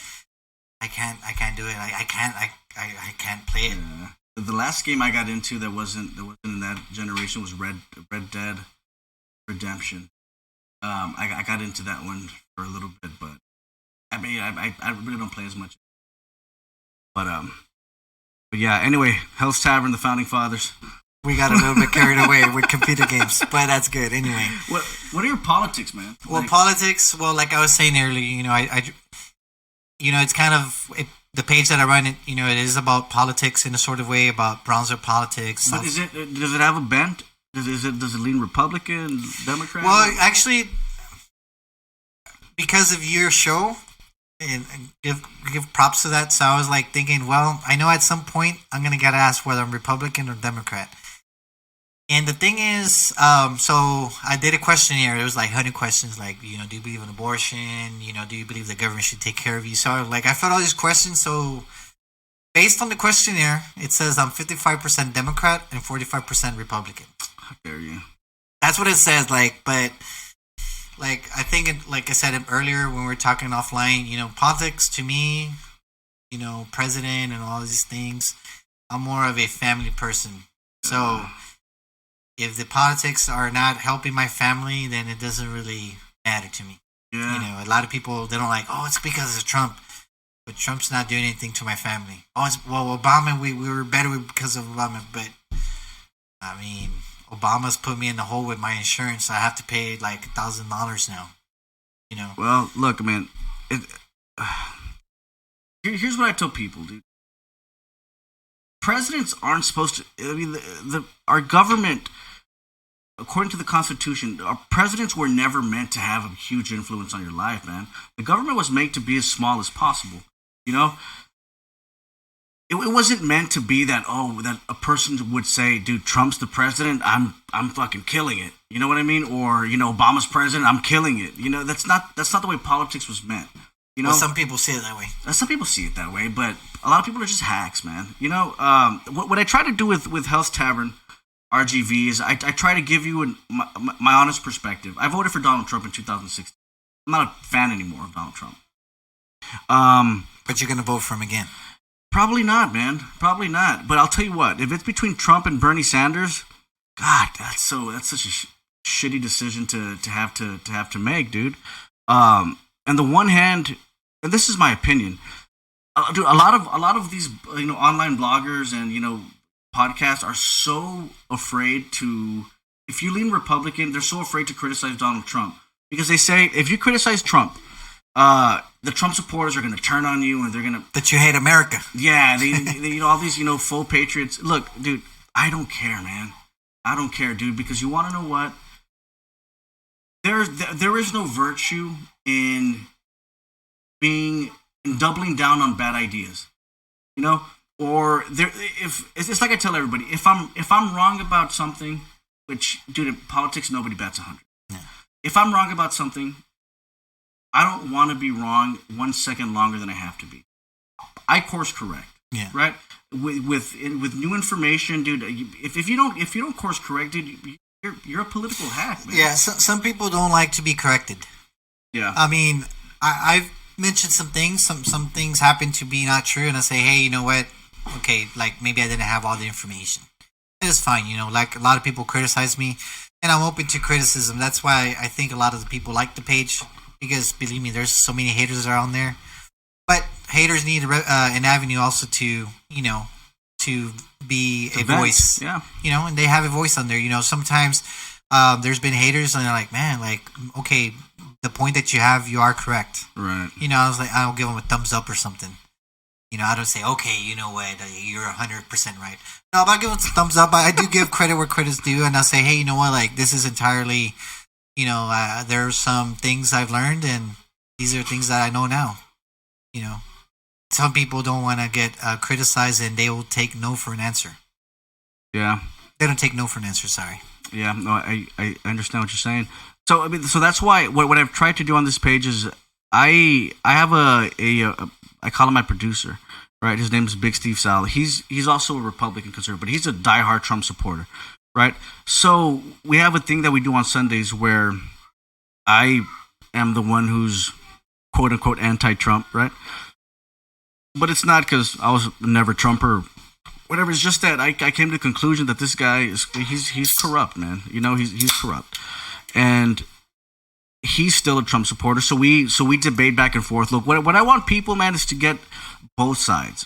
I can't do it. I can't play it. Yeah. The last game I got into that wasn't in that generation was Red Dead Redemption. I got into that one for a little bit, but I mean I really don't play as much. But yeah. Anyway, Hell's Tavern, the Founding Fathers. We got a little bit carried away with computer games, but that's good anyway. What are your politics, man? Well, politics. Well, like I was saying earlier, it's kind of the page that I run. It is about politics in a sort of way, about Brownsville politics. But does it have a bent? Does it lean Republican, Democrat? Well, actually, because of your show, and give props to that. So I was like thinking, well, I know at some point I'm gonna get asked whether I'm Republican or Democrat. And the thing is, so I did a questionnaire. It was like 100 questions, like, do you believe in abortion? Do you believe the government should take care of you? So I filled all these questions. So based on the questionnaire, it says I'm 55% Democrat and 45% Republican. How dare you? That's what it says. But I think, like I said earlier when we were talking offline, politics to me, president and all these things, I'm more of a family person. So if the politics are not helping my family, then it doesn't really matter to me. Yeah. A lot of people, they don't like, it's because of Trump. But Trump's not doing anything to my family. Obama, we were better because of Obama. But, I mean, Obama's put me in the hole with my insurance. I have to pay like $1,000 now. Well, look, man. Here's what I tell people, dude. Presidents aren't supposed to. I mean, our government, according to the Constitution, our presidents were never meant to have a huge influence on your life, man. The government was made to be as small as possible. It wasn't meant to be that that a person would say, dude, Trump's the president, I'm fucking killing it. You know what I mean? Or Obama's president, I'm killing it. That's not the way politics was meant. Well, some people see it that way. Some people see it that way, but a lot of people are just hacks, man. What I try to do with Hell's Tavern, RGV, is I try to give you my honest perspective. I voted for Donald Trump in 2016. I'm not a fan anymore of Donald Trump. But you're gonna vote for him again? Probably not, man. Probably not. But I'll tell you what: if it's between Trump and Bernie Sanders, God, that's such a shitty decision to have to make, dude. On the one hand, and this is my opinion, dude, a lot of these online bloggers and podcasts are so afraid to. If you lean Republican, they're so afraid to criticize Donald Trump because they say if you criticize Trump, the Trump supporters are going to turn on you and they're going to that you hate America. Yeah, they all these full patriots. Look, dude, I don't care, man. I don't care, dude, because you want to know what? There is no virtue in doubling down on bad ideas, or if it's like I tell everybody, if I'm wrong about something, which, dude, in politics nobody bats 100. Yeah. If I'm wrong about something, I don't want to be wrong 1 second longer than I have to be. I course correct. Yeah. Right. With new information, dude. If you don't course correct, dude, you're a political hack, man. Yeah. Some people don't like to be corrected. Yeah. I mean, I've mentioned some things. Some things happen to be not true, and I say, hey, you know what? Okay, like maybe I didn't have all the information. It's fine, like a lot of people criticize me, and I'm open to criticism. That's why I think a lot of the people like the page, because believe me, there's so many haters around there. But haters need an avenue also to be a voice. Yeah. And they have a voice on there. Sometimes there's been haters, and they're like, man, like, okay, the point that you have, you are correct. Right. I was like, I'll give them a thumbs up or something. I don't say, okay, you know what, you're 100% right. No, but I give them a thumbs up. I do give credit where credit's due, and I'll say, hey, you know what, like, this is entirely, there are some things I've learned, and these are things that I know now. Some people don't want to get criticized, and they will take no for an answer. Yeah. They don't take no for an answer, sorry. Yeah, no, I understand what you're saying. So, I mean, so that's why what I've tried to do on this page is I have I call him my producer, right? His name's Big Steve Sal. He's also a Republican conservative, but he's a diehard Trump supporter, right? So we have a thing that we do on Sundays where I am the one who's quote unquote anti-Trump, right? But it's not because I was never Trumper or whatever. It's just that I came to the conclusion that this guy he's corrupt, man. He's corrupt, and he's still a Trump supporter. So we debate back and forth. Look, what I want people, man, is to get both sides.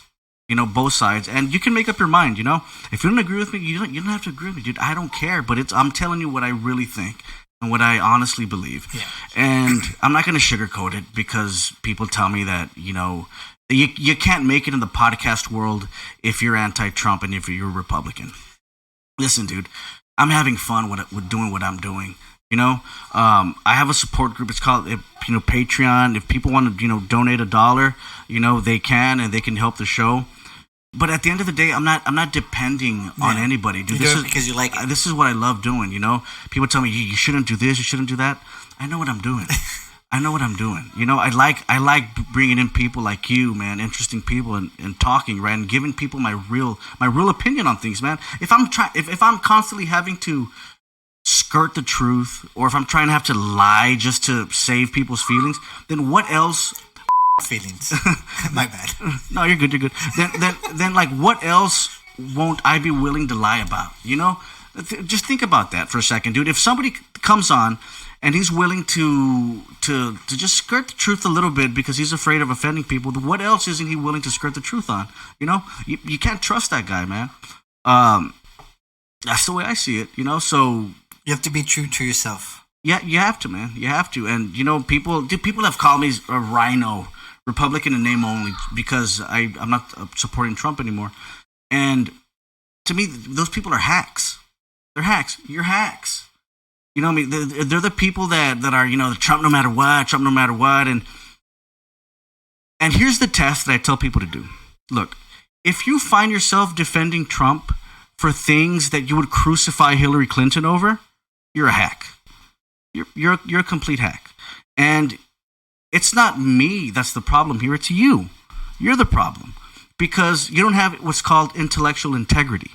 both sides, and you can make up your mind. If you don't agree with me, you don't have to agree with me, dude. I don't care, but I'm telling you what I really think and what I honestly believe. Yeah. And I'm not going to sugarcoat it because people tell me that you can't make it in the podcast world if you're anti-Trump and if you're a Republican. Listen, dude, I'm having fun with doing what I'm doing. I have a support group. It's called, Patreon. If people want to, donate $1, they can, and they can help the show. But at the end of the day, I'm not depending on anybody, dude. You do it because you like it. This is what I love doing. People tell me you shouldn't do this, you shouldn't do that. I know what I'm doing. I like bringing in people like you, man, interesting people, and talking, right, and giving people my real opinion on things, man. If I'm constantly having to skirt the truth, or if I'm trying to have to lie just to save people's feelings, then what else? Feelings. My bad. No, you're good. Then like, what else won't I be willing to lie about? Just think about that for a second, dude. If somebody comes on and he's willing to just skirt the truth a little bit because he's afraid of offending people, what else isn't he willing to skirt the truth on? You can't trust that guy, man. That's the way I see it. So you have to be true to yourself. Yeah, you have to, man. You have to. And people have called me a rhino, Republican in name only, because I'm not supporting Trump anymore. And to me, those people are hacks. They're hacks. You're hacks. They're the people that are, Trump no matter what. And here's the test that I tell people to do. Look, if you find yourself defending Trump for things that you would crucify Hillary Clinton over, you're a hack. You're a complete hack. And it's not me that's the problem here. It's you. You're the problem. Because you don't have what's called intellectual integrity.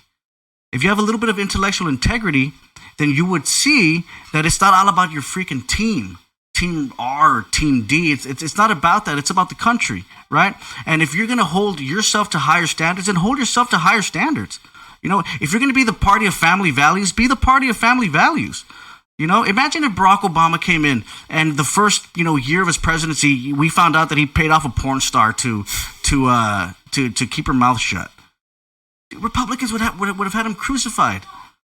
If you have a little bit of intellectual integrity, then you would see that it's not all about your freaking team. Team R or Team D. It's not about that. It's about the country, right? And if you're going to hold yourself to higher standards, then hold yourself to higher standards. If you're going to be the party of family values, be the party of family values. Imagine if Barack Obama came in and the first, year of his presidency, we found out that he paid off a porn star to keep her mouth shut. Republicans would have had him crucified,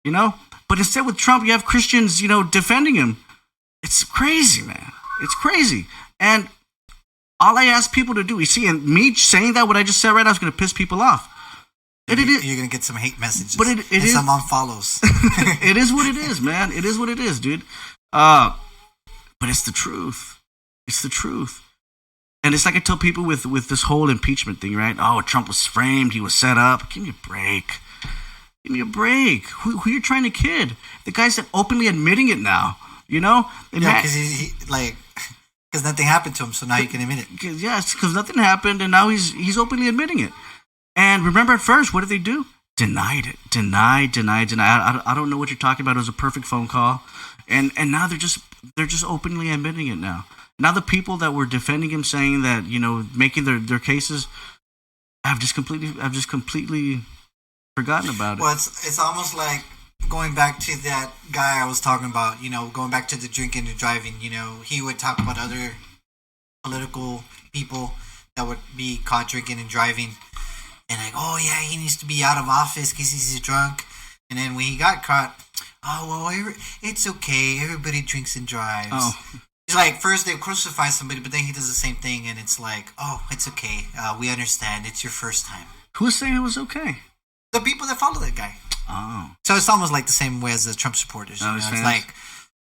But instead with Trump, you have Christians, defending him. It's crazy, man. It's crazy. And all I ask people to do, you see, and me saying that, what I just said right now is going to piss people off. You're going to get some hate messages. But it is some unfollows. It is what it is, man. It is what it is, dude. But it's the truth. It's the truth. And it's like I tell people with this whole impeachment thing, right? Oh, Trump was framed. He was set up. Give me a break. Give me a break. Who are you trying to kid? The guy's openly admitting it now, Yeah, because because nothing happened to him, so now you can admit it. Yeah, it's because nothing happened, and now he's openly admitting it. And remember, at first, what did they do? Denied it. Deny. I don't know what you're talking about. It was a perfect phone call, and now they're just openly admitting it now. Now the people that were defending him, saying that making their cases, I've just completely forgotten about it. Well, it's almost like going back to that guy I was talking about. Going back to the drinking and driving. He would talk about other political people that would be caught drinking and driving. And like, oh yeah, he needs to be out of office because he's drunk. And then when he got caught, it's okay. Everybody drinks and drives. Oh. It's like first they crucify somebody, but then he does the same thing, and it's like, oh, it's okay. We understand. It's your first time. Who's saying it was okay? The people that follow that guy. Oh. So it's almost like the same way as the Trump supporters. It's like,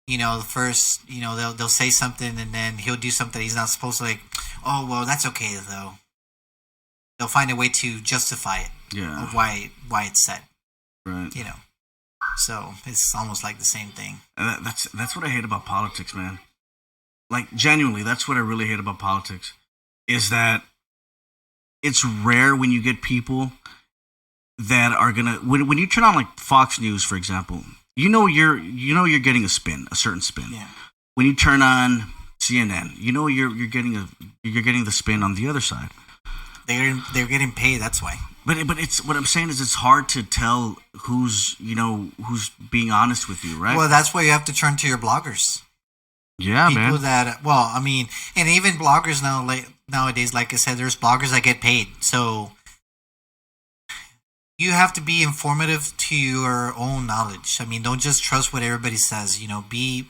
the first, they'll say something, and then he'll do something he's not supposed to. Like, oh well, that's okay though. They'll find a way to justify it. Yeah. Of why it's said. Right. So it's almost like the same thing. And that's what I hate about politics, man. Like, genuinely, that's what I really hate about politics. Is that it's rare when you get people that are gonna when you turn on like Fox News, for example, you're getting a certain spin. Yeah. When you turn on CNN, you're getting the spin on the other side. They're getting paid. That's why. But it's what I'm saying is it's hard to tell who's being honest with you, right? Well, that's why you have to turn to your bloggers. Yeah, people man. That and even bloggers nowadays, like I said, there's bloggers that get paid. So you have to be informative to your own knowledge. I mean, don't just trust what everybody says. You know, be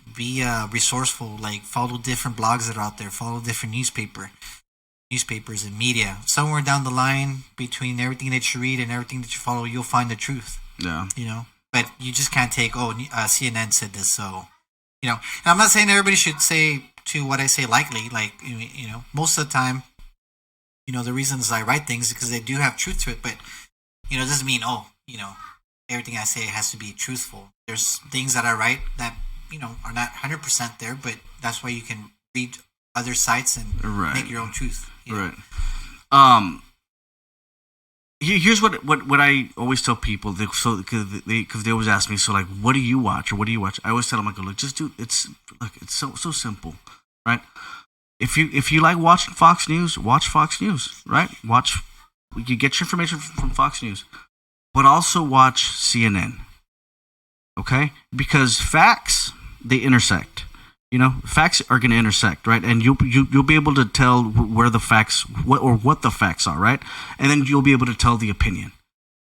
resourceful. Like follow different blogs that are out there. Follow different newspapers and media. Somewhere down the line between everything that you read and everything that you follow, you'll find the truth. Yeah. You know, but you just can't take CNN said this, so you know. And I'm not saying everybody should say to what I say lightly. Like you know, most of the time, you know, the reasons I write things is because they do have truth to it, but. You know, it doesn't mean, you know, everything I say has to be truthful. There's things that I write that, you know, are not 100% there, but that's why you can read other sites and make your own truth. You know? Right. Here's what I always tell people. Because they always ask me, so like, what do you watch or what do you watch? I always tell them, like, look, just do it's so simple, right? If you like watching Fox News, watch Fox News, right? You get your information from Fox News, but also watch CNN, okay? Because facts, they intersect. You know, facts are going to intersect, right? And you'll be able to tell where the facts, what the facts are, right? And then you'll be able to tell the opinion,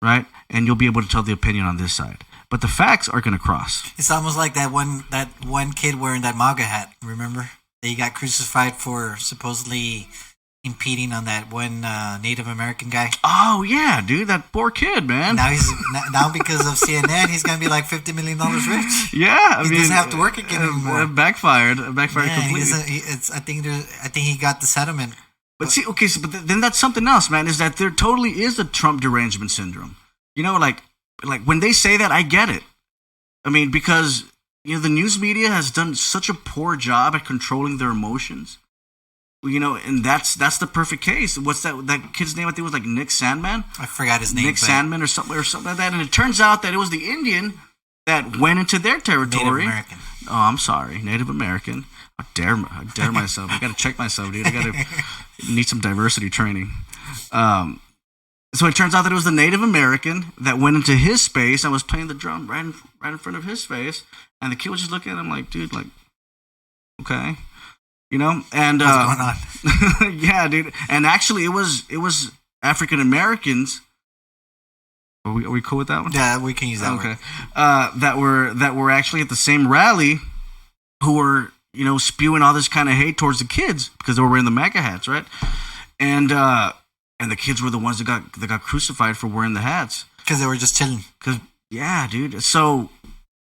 right? And you'll be able to tell the opinion on this side. But the facts are going to cross. It's almost like that one kid wearing that MAGA hat. Remember? He got crucified for supposedly impeding on that one Native American guy. Oh yeah, dude, that poor kid, man. Now because of CNN, he's gonna be like $50 million rich. Yeah, I mean, doesn't have to work again anymore. It backfired Yeah, completely. I think he got the settlement. But see, okay, but then that's something else, man. Is that there totally is the Trump derangement syndrome? You know, like when they say that, I get it. I mean, because you know the news media has done such a poor job at controlling their emotions. You know, and that's the perfect case. What's that kid's name? I think it was like Nick Sandman. I forgot his name. Nick Sandman or something like that. And it turns out that it was the Indian that went into their territory. Native American. Oh, I'm sorry, Native American. I dare myself. I got to check myself, dude. I got to need some diversity training. So it turns out that it was the Native American that went into his space and was playing the drum right in front of his face, and the kid was just looking at him like, dude, like, okay. You know, and what's going on? Yeah, dude. And actually, it was African Americans. Are we cool with that one? Yeah, we can use that. Okay. That were actually at the same rally, who were spewing all this kind of hate towards the kids because they were wearing the MAGA hats, right? And the kids were the ones that got crucified for wearing the hats because they were just chilling. Yeah, dude. So.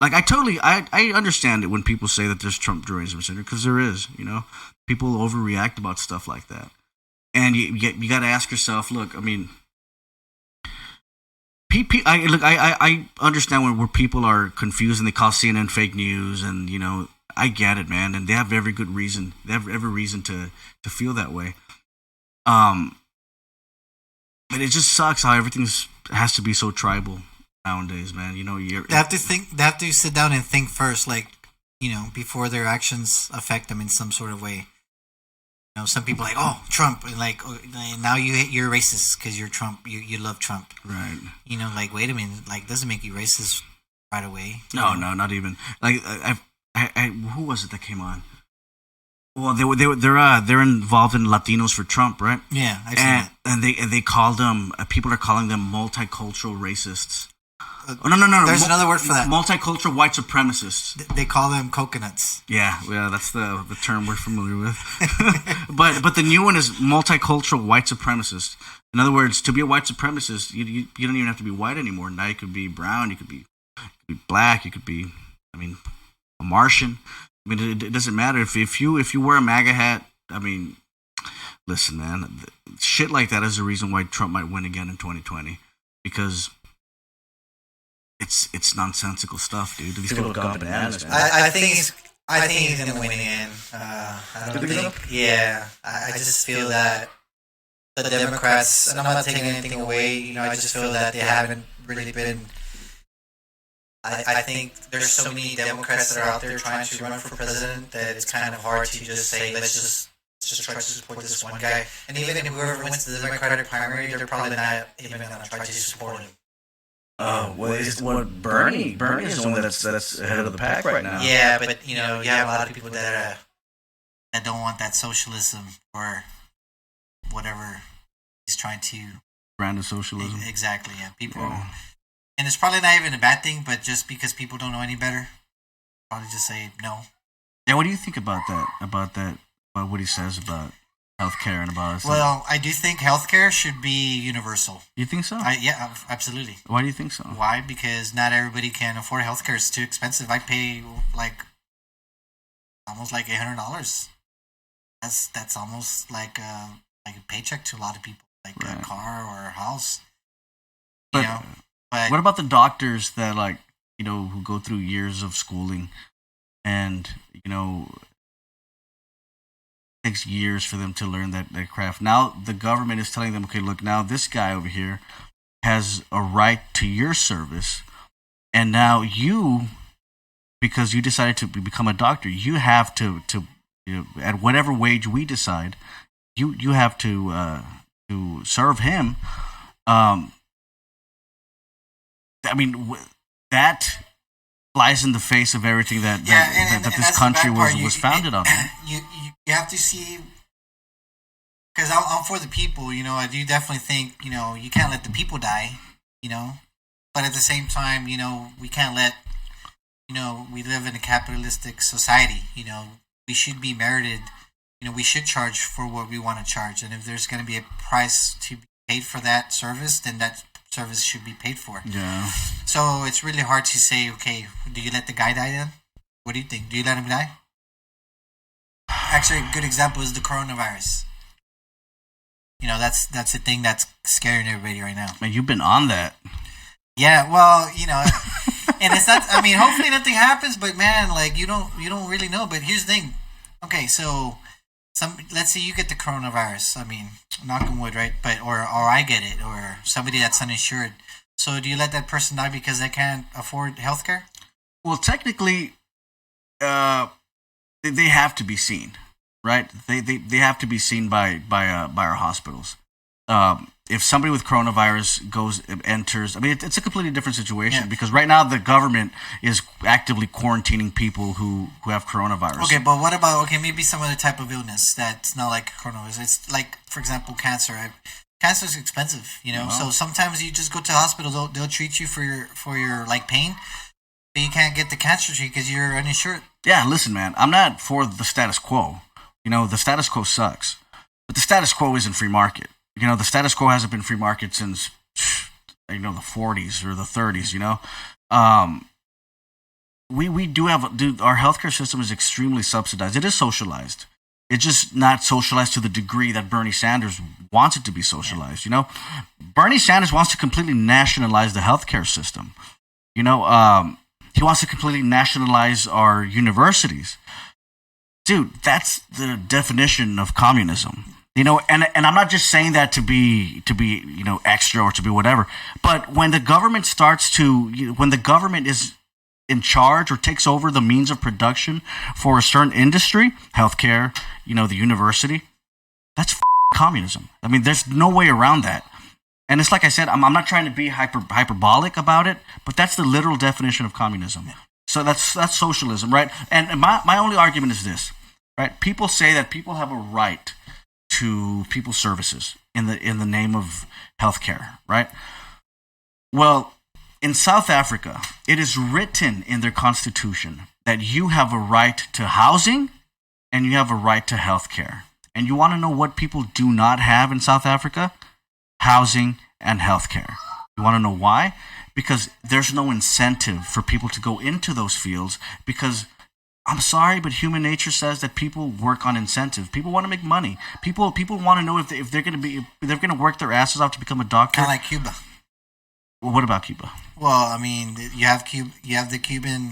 Like, I understand it when people say that there's Trump derangement syndrome, because there is, people overreact about stuff like that. And you got to ask yourself, look, I mean, I understand where people are confused and they call CNN fake news, and, I get it, man, and they have every good reason. They have every reason to feel that way. But it just sucks how everything has to be so tribal nowadays, man. They have to sit down and think first, like, before their actions affect them in some sort of way. Some people are like, oh, Trump, and like, now you're racist because you're Trump. You love Trump, right? Like, wait a minute, like, doesn't make you racist right away. No, not even. Like, who was it that came on? Well, they're involved in Latinos for Trump, right? Yeah, I've seen it. And they called them. People are calling them multicultural racists. No. There's another word for that. Multicultural white supremacists. They call them coconuts. Yeah, that's the term we're familiar with. but the new one is multicultural white supremacist. In other words, to be a white supremacist, you don't even have to be white anymore. Now you could be brown, you could be black, you could be, a Martian. It doesn't matter if you wear a MAGA hat. Listen, man, shit like that is the reason why Trump might win again in 2020, because it's nonsensical stuff, dude. These people have gone bananas, man. I think he's gonna win again. I don't think. Yeah, I just feel that the Democrats, and I'm not taking anything away. I just feel that they haven't really been. I think there's so many Democrats that are out there trying to run for president that it's kind of hard to just say let's just try to support this one guy. And even if whoever wins the Democratic primary, they're probably not even gonna try to support him. Oh, well, Bernie is the one that's ahead of the pack right now. Yeah, but you have a lot of people that don't want that socialism or whatever he's trying to brand of socialism. Exactly. Yeah, people, Yeah. and it's probably not even a bad thing, but just because people don't know any better, probably just say no. Yeah, what do you think about that? About what he says about healthcare and about us? Well, I do think healthcare should be universal. You think so? Yeah, absolutely. Why do you think so? Why? Because not everybody can afford healthcare. It's too expensive. I pay like almost like $800. That's almost like a paycheck to a lot of people, like Right. a car or a house. But You know, but what about the doctors that who go through years of schooling and takes years for them to learn that craft. Now the government is telling them, okay, look, now this guy over here has a right to your service, and now you, because you decided to become a doctor, you have to at whatever wage we decide, you have to serve him. That flies in the face of everything that this that's the country bad part. was founded on. You have to see, because I'm for the people. You know, I do definitely think you can't let the people die. But at the same time, we can't let we live in a capitalistic society. We should be merited. We should charge for what we want to charge, and if there's going to be a price to be paid for that service, then that service should be paid for. Yeah. So it's really hard to say, okay, do you let the guy die then? What do you think? Do you let him die? Actually, a good example is the coronavirus. That's the thing that's scaring everybody right now. Man, you've been on that. Yeah, well, and it's not. I mean, hopefully nothing happens, but man, like you don't really know. But here's the thing. Okay, so let's say you get the coronavirus. I mean, knock on wood, right? But or I get it, or somebody that's uninsured. So do you let that person die because they can't afford healthcare? Well, technically, they have to be seen, right? They have to be seen by our hospitals. If somebody with coronavirus enters, I mean, it's a completely different situation because right now the government is actively quarantining people who have coronavirus. Okay, but what about maybe some other type of illness that's not like coronavirus? It's like, for example, cancer. Cancer is expensive, Wow. So sometimes you just go to the hospital. They'll treat you for your like pain, but you can't get the cancer treatment because you're uninsured. Yeah, listen, man, I'm not for the status quo. The status quo sucks, but the status quo isn't free market. The status quo hasn't been free market since the 40s or the 30s. We do have our healthcare system is extremely subsidized. It is socialized. It's just not socialized to the degree that Bernie Sanders wants it to be socialized. Bernie Sanders wants to completely nationalize the healthcare system. He wants to completely nationalize our universities. Dude, that's the definition of communism. And I'm not just saying that to be extra or to be whatever. But when the government when the government is in charge or takes over the means of production for a certain industry, healthcare, the university, that's communism. I mean, there's no way around that. And it's like I said, I'm not trying to be hyperbolic about it, but that's the literal definition of communism. So that's socialism, right? And my only argument is this, right? People say that people have a right to people's services in the name of healthcare, right? Well, in South Africa, it is written in their constitution that you have a right to housing and you have a right to healthcare. And you want to know what people do not have in South Africa? Housing and healthcare. You want to know why? Because there's no incentive for people to go into those fields because I'm sorry, but human nature says that people work on incentive. People want to make money. People want to know if they're going to work their asses off to become a doctor. Kind of like Cuba. Well, what about Cuba? Well, I mean, you have the Cuban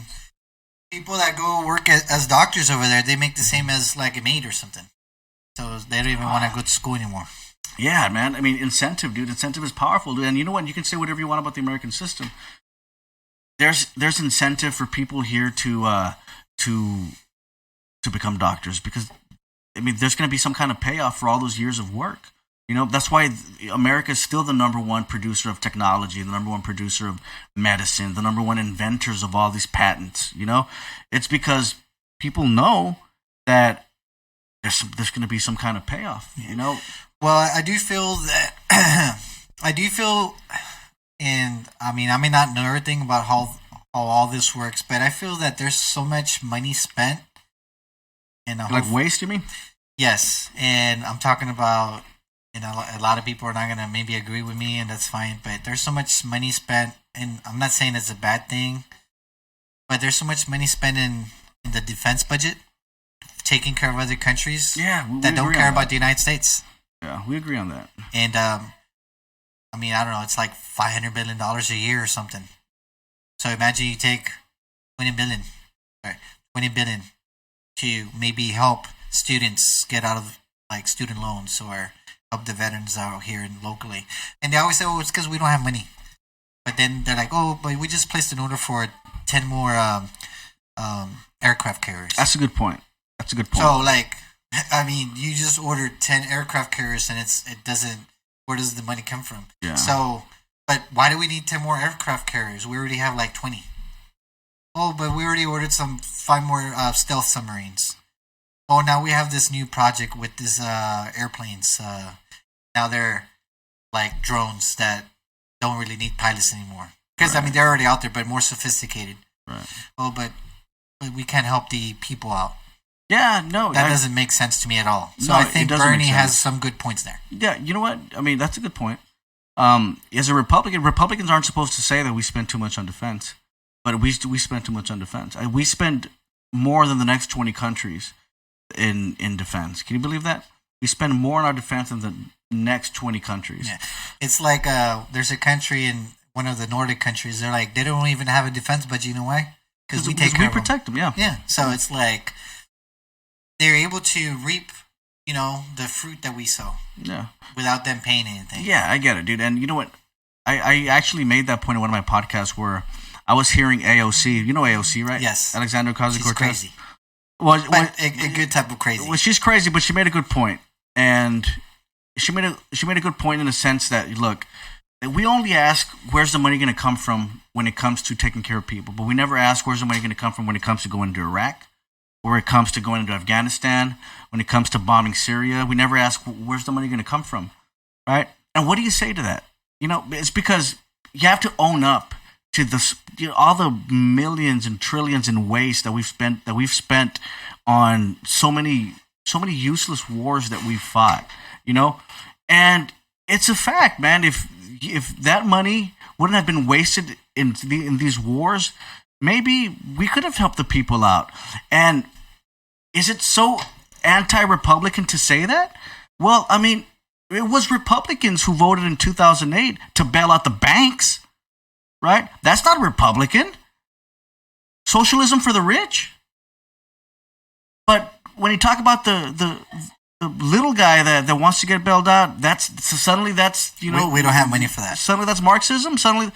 people that go work as doctors over there. They make the same as like a maid or something. So they don't even want to go to school anymore. Yeah, man. I mean, incentive, dude. Incentive is powerful, dude. And you know what? You can say whatever you want about the American system. There's incentive for people here to become doctors because, I mean, there's going to be some kind of payoff for all those years of work. That's why America is still the number one producer of technology, the number one producer of medicine, the number one inventors of all these patents. It's because people know that there's going to be some kind of payoff. Well, I do feel that I do feel, and I mean, I may not know everything about how all this works, but I feel that there's so much money spent in a Like waste, you mean? Yes, and I'm talking about, a lot of people are not gonna maybe agree with me, and that's fine. But there's so much money spent, and I'm not saying it's a bad thing, but there's so much money spent in the defense budget, taking care of other countries Yeah, we that don't agree care on about that. the United States. Yeah, we agree on that. And I mean, I don't know, it's like $500 billion a year or something. So imagine you take 20 billion, or 20 billion to maybe help students get out of like student loans or help the veterans out here and locally. And they always say, "Oh, it's because we don't have money." But then they're like, "Oh, but we just placed an order for 10 more aircraft carriers." That's a good point. That's a good point. So like, I mean, you just ordered 10 aircraft carriers, and it doesn't. Where does the money come from? Yeah. So, but why do we need 10 more aircraft carriers? We already have like 20. Oh, but we already ordered 5 more stealth submarines. Oh, now we have this new project with these airplanes. Now they're like drones that don't really need pilots anymore. Because I mean, they're already out there, but more sophisticated. Right. Oh, but we can't help the people out. Yeah, no. That doesn't make sense to me at all. So No, I it think doesn't make Bernie has sense. some good points there. Yeah, you know what? I mean, that's a good point. As a Republican, Republicans aren't supposed to say that we spend too much on defense, but we spend too much on defense. We spend more than the next 20 countries in defense. Can you believe that? We spend more on our defense than the next 20 countries. Yeah. It's like there's a country in one of the Nordic countries. They're like, they don't even have a defense budget. You know why? Because we take care of them. protect them. Yeah. Yeah. So it's like they're able to reap, the fruit that we sow Yeah. without them paying anything. Yeah, I get it, dude. And you know what? I actually made that point in one of my podcasts where I was hearing AOC. You know AOC, right? Yes. Alexandra She's Ocasio-Cortez. crazy. Well, But a good type of crazy. well, she's crazy, but she made a good point, and she made a good point in the sense that look, we only ask where's the money going to come from when it comes to taking care of people, but we never ask where's the money going to come from when it comes to going to Iraq, or it comes to going into Afghanistan, when it comes to bombing Syria. We never ask where's the money going to come from, right? And what do you say to that? It's because you have to own up to all the millions and trillions in waste that we've spent on so many useless wars that we've fought, and it's a fact, man. If that money wouldn't have been wasted in these wars, maybe we could have helped the people out. And is it so anti-Republican to say that? Well, I mean, it was Republicans who voted in 2008 to bail out the banks, right? That's not Republican. Socialism for the rich. But when you talk about the little guy that wants to get bailed out, suddenly that's we don't have money for that. Suddenly that's Marxism. Suddenly,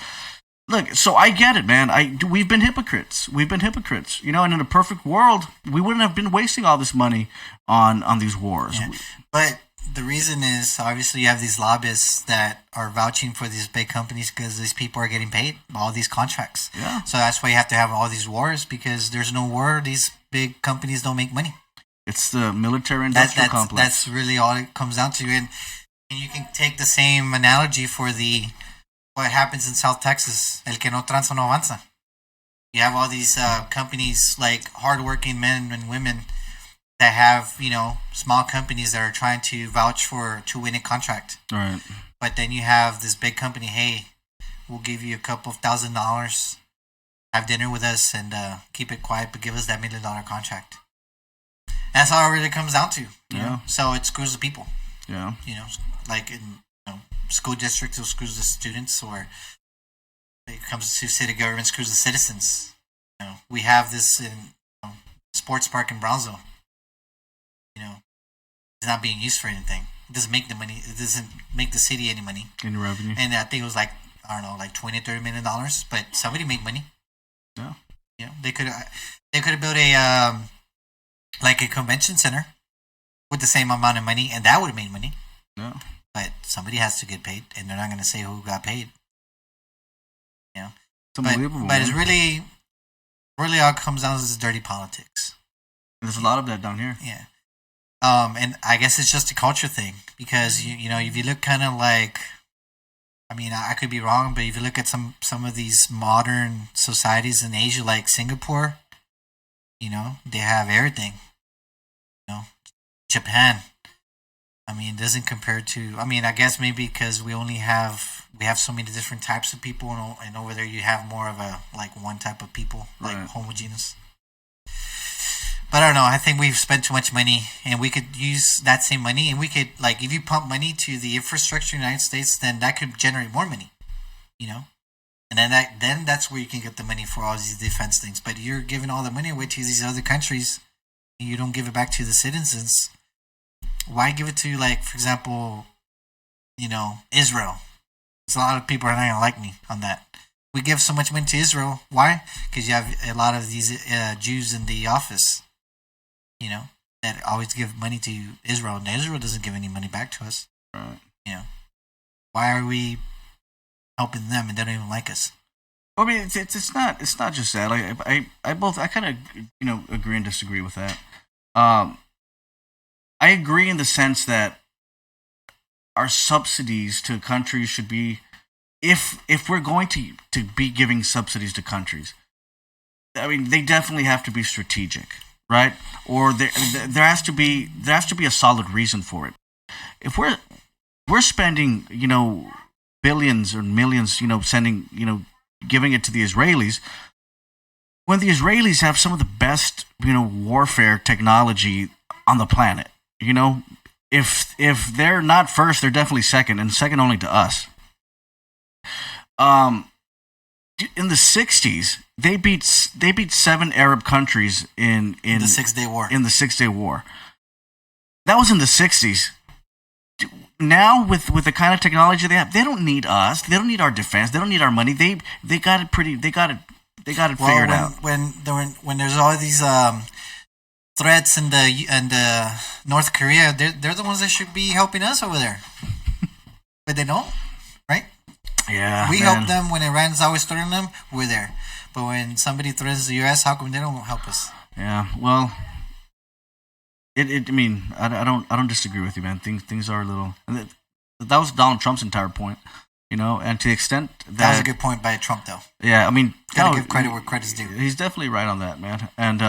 look. So I get it, man. We've been hypocrites. And in a perfect world, we wouldn't have been wasting all this money on these wars. Yeah. But the reason is obviously you have these lobbyists that are vouching for these big companies because these people are getting paid all these contracts. Yeah. So that's why you have to have all these wars, because there's no war. These big companies don't make money. It's the military-industrial complex. That's really all it comes down to. And you can take the same analogy for what happens in South Texas. El que no tranza no avanza. You have all these companies, like hardworking men and women that have, small companies that are trying to vouch to win a contract. Right. But then you have this big company, hey, we'll give you a couple of $1,000, have dinner with us, and keep it quiet, but give us that $1 million contract. That's all it really comes down to. So it screws the people. Yeah. Like in school districts, it screws the students, or it comes to city government, screws the citizens. We have this in sports park in Brownsville. It's not being used for anything. It doesn't make the money. It doesn't make the city any money. Any revenue. And I think it was like, I don't know, like $20-30 million. But somebody made money. Yeah. They could have built a convention center with the same amount of money, and that would have made money. Yeah. But somebody has to get paid, and they're not going to say who got paid. It's unbelievable. But it's really all it comes down to is dirty politics. There's a lot of that down here. Yeah. And I guess it's just a culture thing, because if you look kind of like I mean, I could be wrong, but if you look at some of these modern societies in Asia, like Singapore, they have everything. Japan. I mean, it doesn't compare to. I mean, I guess maybe because we have so many different types of people, and over there you have more of a like one type of people, like homogeneous. But I don't know. I think we've spent too much money, and we could use that same money, and we could like if you pump money to the infrastructure in the United States, then that could generate more money, and then that's where you can get the money for all these defense things. But you're giving all the money away to these other countries, and you don't give it back to the citizens. Why give it to, like, for example, Israel? There's a lot of people are not going to like me on that. We give so much money to Israel. Why? Because you have a lot of these Jews in the office, that always give money to Israel. And Israel doesn't give any money back to us. Right. Why are we helping them and they don't even like us? I mean, it's not just that. Like, I kind of agree and disagree with that. I agree in the sense that our subsidies to countries should be, if we're going to be giving subsidies to countries, I mean, they definitely have to be strategic, right? Or there has to be a solid reason for it. If we're spending billions or millions, sending giving it to the Israelis, when the Israelis have some of the best warfare technology on the planet. If they're not first, they're definitely second, and second only to us. In the 60s, they beat 7 Arab countries in the 6-Day War. In the 6-Day War. That was in the 60s. Now, with the kind of technology they have, they don't need us. They don't need our defense. They don't need our money. They got it pretty. They got it figured out. When there's all these threats in the North Korea, they're the ones that should be helping us over there, but they don't, right? Yeah, we help them when Iran's always threatening them. We're there, but when somebody threatens the U.S., how come they don't help us? Yeah, well, I mean, I don't disagree with you, man. Things are a little. And that was Donald Trump's entire point, and to the extent that was a good point by Trump, though. Yeah, I mean, gotta give credit where credit's due. He's definitely right on that, man. And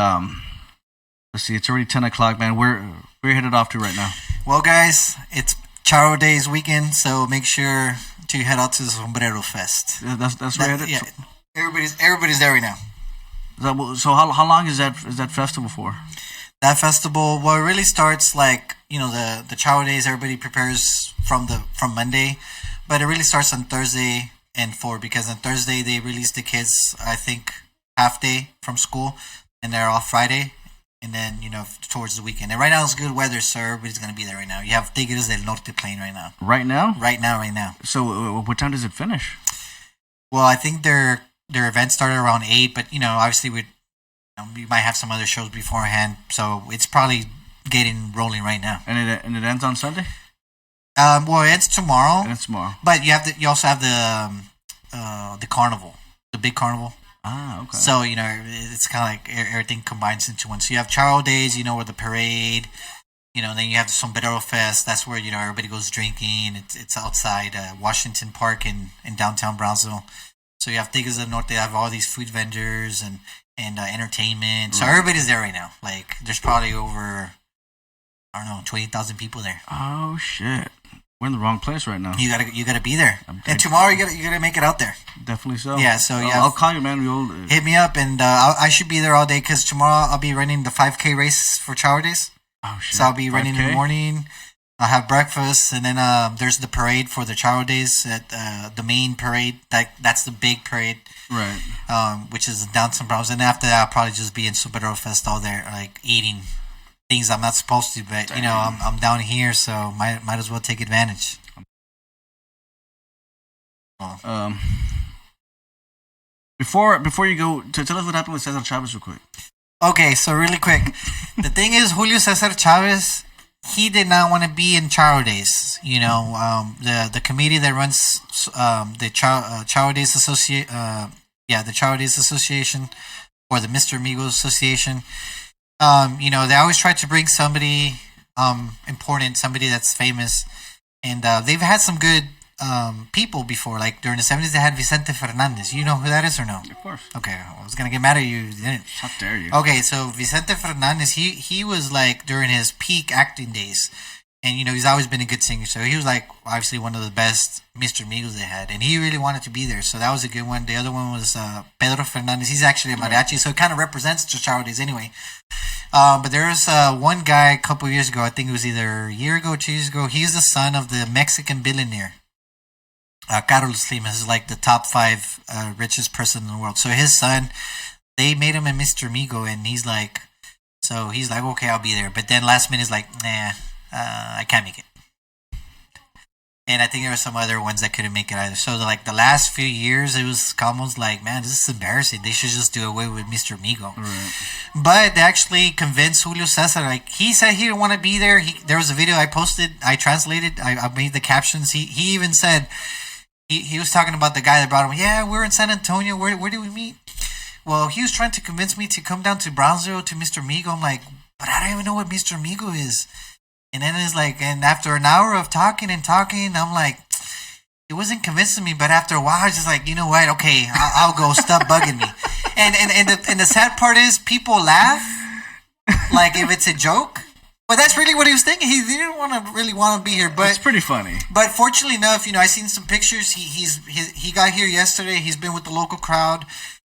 let's see, it's already 10 o'clock, man. We're headed off to right now. Well, guys, it's Charo Days weekend, so make sure to head out to the Sombrero Fest. Yeah, that's where headed. Yeah, everybody's there right now. So how long is that festival for? That festival, well, it really starts like the Charo Days. Everybody prepares from Monday, but it really starts on Thursday and because on Thursday they release the kids, I think, half day from school, and they're off Friday. And then, towards the weekend. And right now it's good weather, so everybody's going to be there right now. You have Tigres del Norte playing right now. Right now? Right now. So what time does it finish? Well, I think their event started around 8, but, obviously we might have some other shows beforehand. So it's probably getting rolling right now. And it ends on Sunday? Well, it's tomorrow. And it's tomorrow. But you also have the carnival, the big carnival. Ah, okay. So, it's kind of like everything combines into one. So you have Charo Days, with the parade, then you have the Sombrero Fest. That's where, everybody goes drinking. It's outside Washington Park in downtown Brownsville. So you have Tigres del Norte. They have all these food vendors and entertainment. So everybody's there right now. Like, there's probably over, 20,000 people there. Oh, shit. We're in the wrong place right now. You gotta be there. And tomorrow you gotta make it out there. Definitely so. Yeah. So I'll call you, man. Hit me up, and I should be there all day because tomorrow I'll be running the 5K race for Charo Days. Oh shit! So I'll be running 5K? in the morning. I'll have breakfast, and then there's the parade for the Charo Days at the main parade. That's the big parade, right? Which is in downtown Brownsville. And after that, I'll probably just be in Sombrero Fest all there, like eating things I'm not supposed to, but I'm down here, so might as well take advantage. Before you go, tell us what happened with Cesar Chavez real quick. Okay, so really quick, the thing is, Julio Cesar Chavez, he did not want to be in Charo Days. The committee that runs the Charo Days the Charo Days Association, or the Mr. Amigos Association. They always try to bring somebody important, somebody that's famous, and they've had some good people before. Like during the 70s, they had Vicente Fernandez. You know who that is or no? Of course. Okay, I was gonna get mad at you. You didn't. How dare you? Okay, so Vicente Fernandez, he was like during his peak acting days, and he's always been a good singer. So he was like obviously one of the best Mr. Migos they had, and he really wanted to be there. So that was a good one. The other one was Pedro Fernandez. He's actually a mariachi, so it kind of represents Chicharro days anyway. But there was one guy a couple of years ago. I think it was either a year ago, 2 years ago. He's the son of the Mexican billionaire. Carlos Slim is like the top 5 richest person in the world. So his son, they made him a Mr. Migo, and he's like, okay, I'll be there. But then last minute, he's like, nah, I can't make it. And I think there were some other ones that couldn't make it either. So the last few years, it was almost like, man, this is embarrassing. They should just do away with Mr. Migo. Right. But they actually convinced Julio Cesar. Like, he said he didn't want to be there. There was a video I posted. I translated. I made the captions. He even said, he was talking about the guy that brought him. Yeah, we're in San Antonio. Where did we meet? Well, he was trying to convince me to come down to Brownsville to Mr. Migo. I'm like, but I don't even know what Mr. Migo is. And then it's like, and after an hour of talking, I'm like, it wasn't convincing me. But after a while, I was just like, you know what? Okay, I'll go. Stop bugging me. And the sad part is, people laugh like if it's a joke. But that's really what he was thinking. He didn't really want to be here. But it's pretty funny. But fortunately enough, I seen some pictures. He got here yesterday. He's been with the local crowd.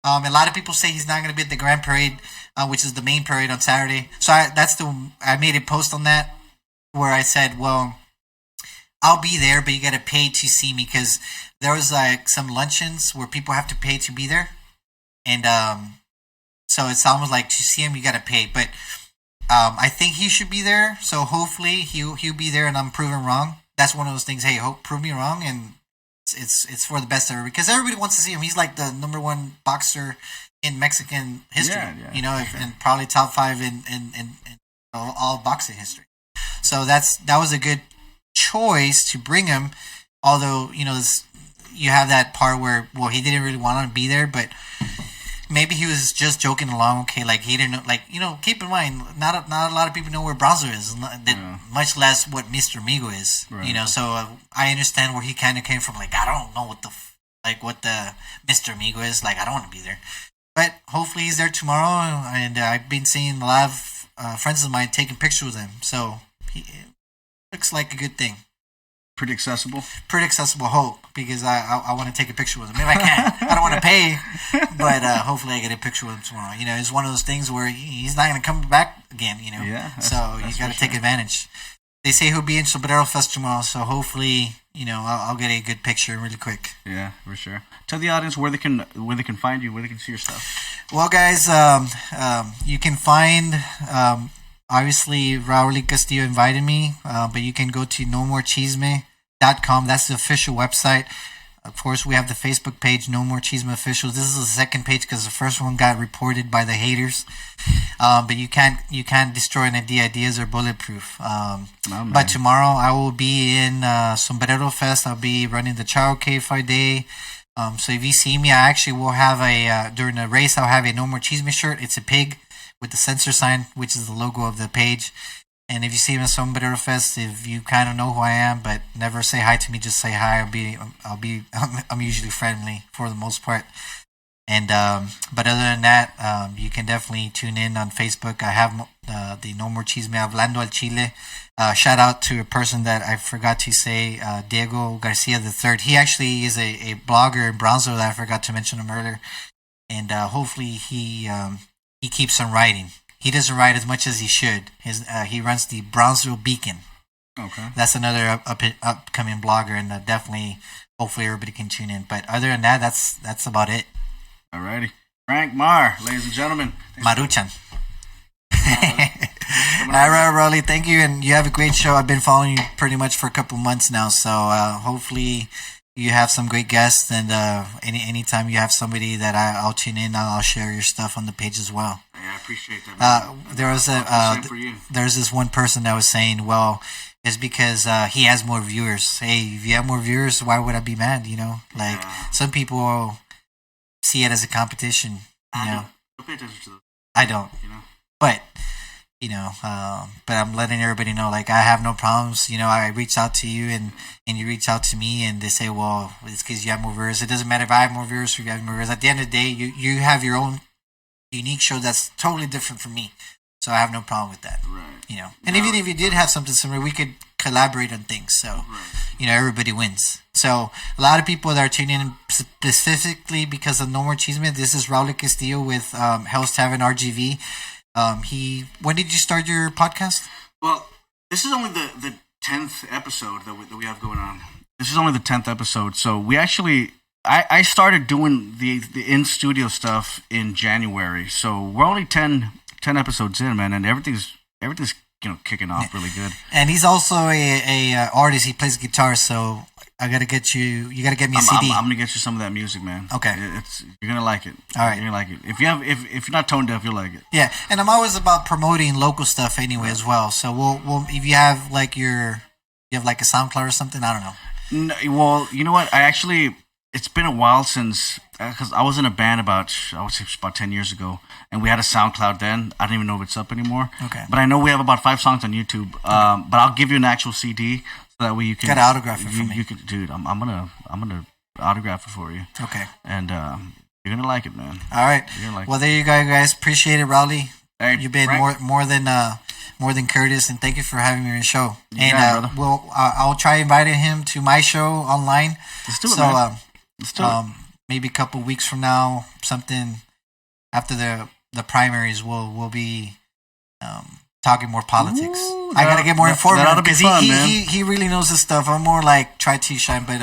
A lot of people say he's not going to be at the Grand Parade, which is the main parade on Saturday. So I made a post on that, where I said, well, I'll be there, but you got to pay to see me, because there was like some luncheons where people have to pay to be there. And so it's almost like to see him, you got to pay. But I think he should be there. So hopefully he'll be there, and I'm proven wrong. That's one of those things. Hey, prove me wrong, and it's for the best ever, because everybody wants to see him. He's like the number 1 boxer in Mexican history, and probably top 5 in all boxing history. So that was a good choice to bring him. Although you have that part where, well, he didn't really want to be there, but maybe he was just joking along. Okay, like he didn't know. Like, keep in mind, not a lot of people know where Brownsville is, much less what Mr. Migo is. Right. So I understand where he kind of came from. Like, I don't know what the Mr. Migo is. Like, I don't want to be there. But hopefully he's there tomorrow, and I've been seeing a lot of friends of mine taking pictures with him. So it looks like a good thing. Pretty accessible? Pretty accessible, hope, because I want to take a picture with him. If I can. I don't want to pay, but hopefully I get a picture with him tomorrow. It's one of those things where he's not going to come back again, Yeah. So you got to take advantage. They say he'll be in Sombrero Fest tomorrow, so hopefully, I'll get a good picture really quick. Yeah, for sure. Tell the audience where they can find you, where they can see your stuff. Well, guys, you can find... obviously, Raul Castillo invited me, but you can go to nommorechisme.com. That's the official website. Of course, we have the Facebook page, No More Chisme Official. This is the second page because the first one got reported by the haters. But you can't destroy any ideas or bulletproof. But tomorrow I will be in Sombrero Fest. I'll be running the Charo K5 day. So if you see me, I actually will have during the race, I'll have a No More Chisme shirt. It's a pig with the censor sign, which is the logo of the page. And if you see me at Sombrero Fest, if you kind of know who I am, but never say hi to me, just say hi. I'm usually friendly for the most part. And but other than that, you can definitely tune in on Facebook. I have the No More Chisme Hablando al Chile. Shout out to a person that I forgot to say, Diego Garcia III. He actually is a blogger in Brownsville that I forgot to mention him earlier. And hopefully he keeps on writing. He doesn't write as much as he should. He runs the Brownsville Beacon. Okay. That's another upcoming blogger, and definitely, hopefully, everybody can tune in. But other than that, that's about it. Alrighty, Frank Marr, ladies and gentlemen. Maruchan. All right, Rolly, thank you, and you have a great show. I've been following you pretty much for a couple months now, so hopefully you have some great guests, and anytime you have somebody that I'll tune in, I'll share your stuff on the page as well. Yeah, I appreciate that. There's this one person that was saying, well, it's because he has more viewers. Hey, if you have more viewers, why would I be mad? Some people see it as a competition. Don't pay attention to those. I don't. But But I'm letting everybody know, like, I have no problems. I reach out to you and you reach out to me, and they say, well, it's because you have more viewers. It doesn't matter if I have more viewers or if you have more viewers. At the end of the day, you have your own unique show that's totally different from me. So I have no problem with that. Right. And even if you did have something similar, we could collaborate on things. So, everybody wins. So a lot of people that are tuning in specifically because of No More Cheeseman. This is Raul Castillo with Hell's Tavern RGV. When did you start your podcast? Well, this is only the 10th episode that we have going on. This is only the 10th episode. So we actually, I started doing the in-studio stuff in January. So we're only 10 episodes in, man, and everything's kicking off really good. And he's also a artist. He plays guitar, so I gotta get you. You gotta get me a CD. I'm gonna get you some of that music, man. Okay, you're gonna like it. All right, you're gonna like it. If you're not tone deaf, you'll like it. Yeah, and I'm always about promoting local stuff anyway as well. So we'll if you have like you have like a SoundCloud or something. I don't know. No, well, you know what? It's been a while since, because I was in a band about 10 years ago, and we had a SoundCloud then. I don't even know if it's up anymore. Okay. But I know we have about 5 songs on YouTube. But I'll give you an actual CD so that way you can. Gotta autograph it for me. You can, dude. I'm gonna autograph it for you. Okay. And you're gonna like it, man. All right. You're gonna like well, there you go, guys. Appreciate it, Rowley. Hey, you've been Frank. more than courteous, and thank you for having me on the show. Yeah, brother. I'll try inviting him to my show online. Let's do it, man. Let's do it. Maybe a couple weeks from now, something after the primaries, we'll be talking more politics. Ooh, I gotta get more informative because he really knows this stuff. I'm more like try to shine, but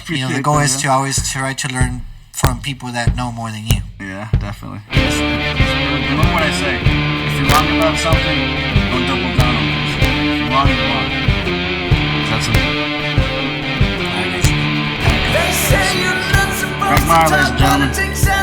the goal is to always try to learn from people that know more than you. Yeah, definitely. Remember what I say: if you're wrong about something, don't double down on it. If you're wrong, you're wrong. That's it. They say you're not supposed Frank Meyer, ladies and to talk gentlemen. politics.